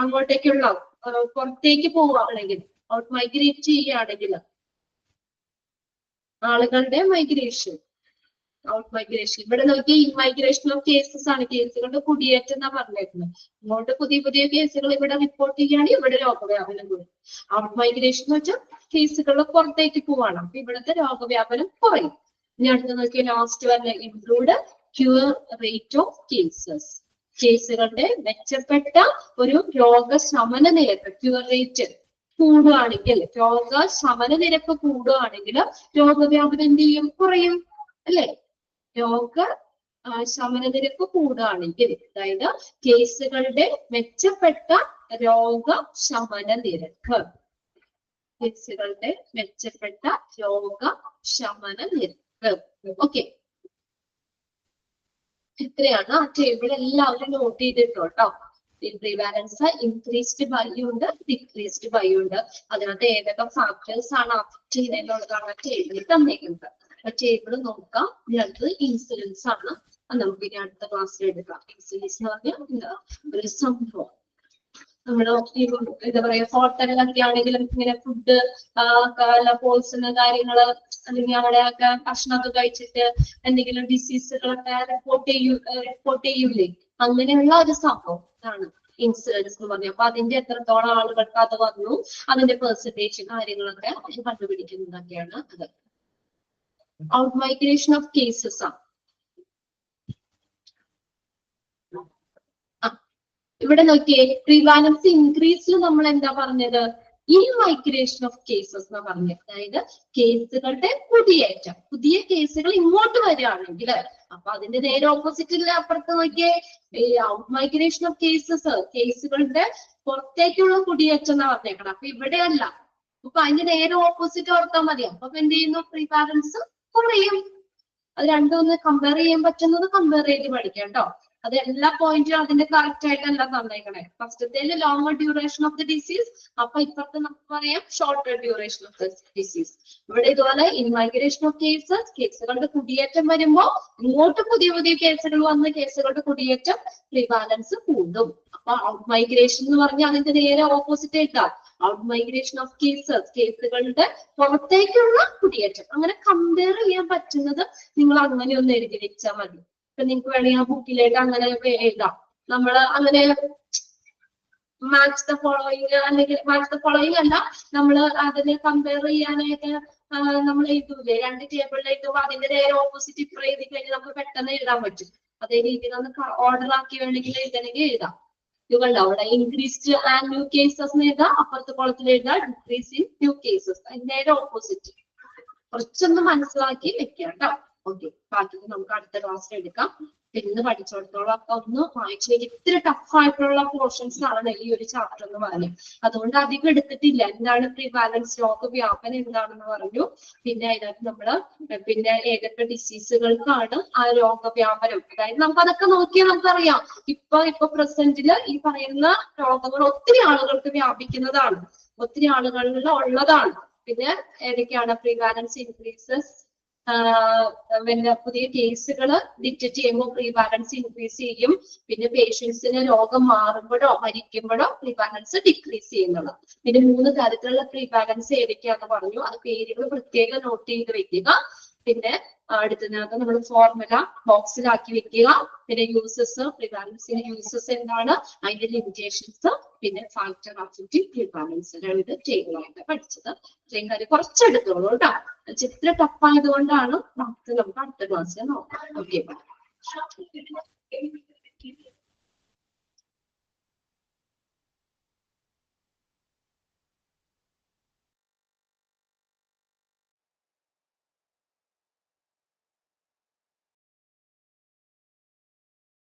അങ്ങോട്ടേക്കുള്ള പുറത്തേക്ക് പോവുകയാണെങ്കിൽ, ഔട്ട് മൈഗ്രേറ്റ് ചെയ്യുകയാണെങ്കിൽ ആളുകളുടെ മൈഗ്രേഷൻ, ഔട്ട് മൈഗ്രേഷൻ. ഇവിടെ നോക്കി, ഇൻമൈഗ്രേഷൻ ഓഫ് കേസസ് ആണ്, കേസുകളുടെ കുടിയേറ്റം എന്നാ പറഞ്ഞേക്കുന്നത്. ഇങ്ങോട്ട് പുതിയ കേസുകൾ ഇവിടെ റിപ്പോർട്ട് ചെയ്യുകയാണെങ്കിൽ ഇവിടെ രോഗവ്യാപനം കൂടും. ഔട്ട് മൈഗ്രേഷൻ എന്ന് വെച്ചാൽ കേസുകൾ പുറത്തേക്ക് പോവാണ്, അപ്പൊ ഇവിടുത്തെ രോഗവ്യാപനം കുറയും. ഇനി അടുത്ത് നോക്കിയാൽ ലാസ്റ്റ് വരെ ഇൻക്ലൂഡ് ക്യൂർ റേറ്റ് ഓഫ് കേസുകളുടെ മെച്ചപ്പെട്ട ഒരു രോഗശമന നിരക്ക്, ക്യൂർ റേറ്റ് കൂടുകയാണെങ്കിൽ, രോഗശമന നിരക്ക് കൂടുകയാണെങ്കിൽ രോഗവ്യാപനം എന്ത് ചെയ്യും? കുറയും, അല്ലെ? ശമന നിരക്ക് കൂടുകയാണെങ്കിൽ, അതായത് കേസുകളുടെ മെച്ചപ്പെട്ട രോഗശമന നിരക്ക്. കേസുകളുടെ മെച്ചപ്പെട്ട രോഗശമന നിരക്ക്. ഓക്കെ, ഇത്രയാണ് ആ ടേബിൾ എല്ലാവരും നോട്ട് ചെയ്തിട്ടോ. പ്രിവാലൻസ് ഇൻക്രീസ്ഡ് ബൈ ഉണ്ട്, ഡിക്രീസ്ഡ് ബൈ ഉണ്ട്. അതിനകത്ത് ഏതൊക്കെ ഫാക്ടേഴ്സ് ആണ് അഫക്ട് ചെയ്യുന്നതിനുള്ളതാണ് ടേബിളിൽ തന്നേക്കുന്നത്. ആ ടേബിൾ നോക്കാം. ഇതിനകത്ത് ഇൻസിഡൻസ് ആണ്. നമുക്ക് ഇനി അടുത്ത ക്ലാസ്സിൽ എടുക്കാം. ഇൻസിഡൻസ് എന്ന് പറഞ്ഞാൽ ഒരു സംഭവം. നമ്മള് എന്താ പറയാ, ഹോട്ടലിലൊക്കെ ആണെങ്കിലും ഇങ്ങനെ ഫുഡ് പോയ്സൺ കാര്യങ്ങള് അല്ലെങ്കിൽ അവിടെയൊക്കെ ഭക്ഷണമൊക്കെ കഴിച്ചിട്ട് എന്തെങ്കിലും ഡിസീസുകളൊക്കെ റിപ്പോർട്ട് ചെയ്യൂലേ, അങ്ങനെയുള്ള ഒരു സംഭവം ആണ് ഇൻസിഡൻസ് എന്ന് പറഞ്ഞത്. അപ്പൊ അതിന്റെ എത്രത്തോളം ആളുകൾക്ക് അത് വന്നു, അതിന്റെ പെർസെന്റേജ് കാര്യങ്ങളൊക്കെ കണ്ടുപിടിക്കുന്നതൊക്കെയാണ് അത്. ഔട്ട് മൈഗ്രേഷൻ ഓഫ് കേസസ് ആണ്. ഇവിടെ നോക്കിയേ, പ്രിവാലൻസ് ഇൻക്രീസിൽ നമ്മൾ എന്താ പറഞ്ഞത്, ഇൻ മൈഗ്രേഷൻ ഓഫ് കേസസ് എന്നാ പറഞ്ഞത്. അതായത് കേസുകളുടെ കുടിയേറ്റം, പുതിയ കേസുകൾ ഇങ്ങോട്ട് വരികയാണെങ്കിൽ, അപ്പൊ അതിന്റെ നേരെ ഓപ്പോസിറ്റിൽ അപ്പുറത്ത് നോക്കിയേ, ഔട്ട് മൈഗ്രേഷൻ ഓഫ് കേസസ്, കേസുകളുടെ പുറത്തേക്കുള്ള കുടിയേറ്റം എന്നാ പറഞ്ഞേക്കണം. അപ്പൊ ഇവിടെ അല്ല, അപ്പൊ അതിന്റെ നേരെ ഓപ്പോസിറ്റ് ഓർത്താൽ മതി. അപ്പൊ എന്ത് ചെയ്യുന്നു, പ്രിവാലൻസ് കുറയും. അത് രണ്ടും ഒന്ന് കമ്പയർ ചെയ്യാൻ പറ്റുന്നത് കമ്പയർ ചെയ്ത് പഠിക്കാം കേട്ടോ. അത് എല്ലാ പോയിന്റും അതിന്റെ കറക്റ്റ് ആയിട്ടല്ല തന്നേക്കണേ. ഫസ്റ്റത്തേല് longer duration of the disease, അപ്പൊ ഇപ്പുറത്ത് നമുക്ക് പറയാം shorter duration of the disease. ഇവിടെ ഇതുപോലെ ഇൻ മൈഗ്രേഷൻ ഓഫ് കേസസ്, കേസുകളുടെ കുടിയേറ്റം വരുമ്പോ ഇങ്ങോട്ട് പുതിയ പുതിയ കേസുകൾ വന്ന് കേസുകളുടെ കുടിയേറ്റം പ്രിവാലൻസ് കൂടും. അപ്പൊ ഔട്ട് മൈഗ്രേഷൻ എന്ന് പറഞ്ഞാൽ അതിന്റെ നേരെ ഓപ്പോസിറ്റ് ആയിട്ടാ ഔട്ട് മൈഗ്രേഷൻ ഓഫ് കേസസ്, കേസുകളുടെ പുറത്തേക്കുള്ള കുടിയേറ്റം. അങ്ങനെ കമ്പയർ ചെയ്യാൻ പറ്റുന്നത് നിങ്ങൾ അങ്ങനെ ഒന്ന് എഴുതി വെച്ചാൽ മതി. ഇപ്പൊ നിങ്ങൾക്ക് വേണമെങ്കിൽ ആ ബുക്കിലേക്ക് അങ്ങനെ എഴുതാം. നമ്മള് അങ്ങനെ മാച്ച് ദ ഫോളോയിങ് അല്ലെങ്കിൽ മാച്ച് ദ ഫോളോയിങ് അല്ല, നമ്മള് അതിനെ കമ്പയർ ചെയ്യാനായിട്ട് നമ്മൾ എഴുതൂലേ, രണ്ട് ടേബിളിൽ എഴുതുമ്പോൾ അതിന്റെ നേരെ ഓപ്പോസിറ്റ് ഇപ്പുറം എഴുതി കഴിഞ്ഞാൽ നമുക്ക് പെട്ടെന്ന് എഴുതാൻ പറ്റും. അതേ രീതിയിൽ ഒന്ന് ഓർഡർ ആക്കി വേണമെങ്കിൽ എഴുതണമെങ്കിൽ എഴുതാം. ഇതുകൊണ്ട് അവിടെ ഇൻക്രീസ്ഡ് ആൻഡ് ന്യൂ കേസസ് എഴുതാം, അപ്പുറത്തെ കോളത്തിൽ എഴുതാം ഡിക്രീസ് ഇൻ ന്യൂ കേസസ്, അതിന്റെ നേരെ ഓപ്പോസിറ്റ്. കുറച്ചൊന്ന് മനസ്സിലാക്കി വെക്കാം കേട്ടോ. ഓക്കെ, ബാക്കി നമുക്ക് അടുത്ത ക്ലാസ്സിൽ എടുക്കാം. പിന്നെ പഠിച്ചിടത്തോളം ഒക്കെ ഒന്ന് വായിച്ചു കഴിഞ്ഞാൽ ഇത്തിരി ടഫ് ആയിട്ടുള്ള പോർഷൻസ് ആണ് ഈ ഒരു ചാപ്റ്റർ എന്ന് പറഞ്ഞത്. അതുകൊണ്ട് അധികം എടുത്തിട്ടില്ല. എന്താണ് പ്രിവാലൻസ്, രോഗവ്യാപനം എന്താണെന്ന് പറഞ്ഞു. പിന്നെ അതിനകത്ത് നമ്മള് പിന്നെ ഏതൊക്കെ ഡിസീസുകൾക്കാണ് ആ രോഗവ്യാപനം, അതായത് നമുക്ക് അതൊക്കെ നോക്കിയാൽ നമുക്കറിയാം. ഇപ്പൊ പ്രസന്റില് ഈ പറയുന്ന രോഗങ്ങൾ ഒത്തിരി ആളുകൾക്ക് വ്യാപിക്കുന്നതാണ്, ഒത്തിരി ആളുകളിൽ ഉള്ളതാണ്. പിന്നെ ഏതൊക്കെയാണ് പ്രിവാലൻസ് ഇൻക്രീസസ്, പുതിയ കേസുകൾ ഡിറ്റക്ട് ചെയ്യുമ്പോൾ പ്രിവാലൻസ് ഇൻക്രീസ് ചെയ്യും. പിന്നെ പേഷ്യൻസിന് രോഗം മാറുമ്പോഴോ മരിക്കുമ്പോഴോ പ്രിവാലൻസ് ഡിക്രീസ് ചെയ്യുന്നത്. പിന്നെ 3 തരത്തിലുള്ള പ്രിവാലൻസ് ഏതൊക്കെയാന്ന് പറഞ്ഞു. അത് പേരുകൾ പ്രത്യേകം നോട്ട് ചെയ്ത് വെക്കുക. പിന്നെ അടുത്തതിനകത്ത് നമ്മൾ ഫോർമുല ബോക്സിലാക്കി വെക്കുക. പിന്നെ യൂസസ്, പ്രിവാലൻസിന്റെ യൂസസ് എന്താണ്, അതിന്റെ ലിമിറ്റേഷൻസ്, പിന്നെ ഫാക്ടർ അഫക്റ്റിംഗ് പ്രിവാലൻസ്. ഇത് ടേബിളായിട്ട് പഠിച്ചത്. ഇത്രയും കാര്യം കുറച്ചെടുത്തോളൂ കേട്ടോ. ചിത്ര ടഫ് ആയതുകൊണ്ടാണ് നമുക്ക് അടുത്ത ക്ലാസ്സിൽ നോക്കാം. ഓക്കെ.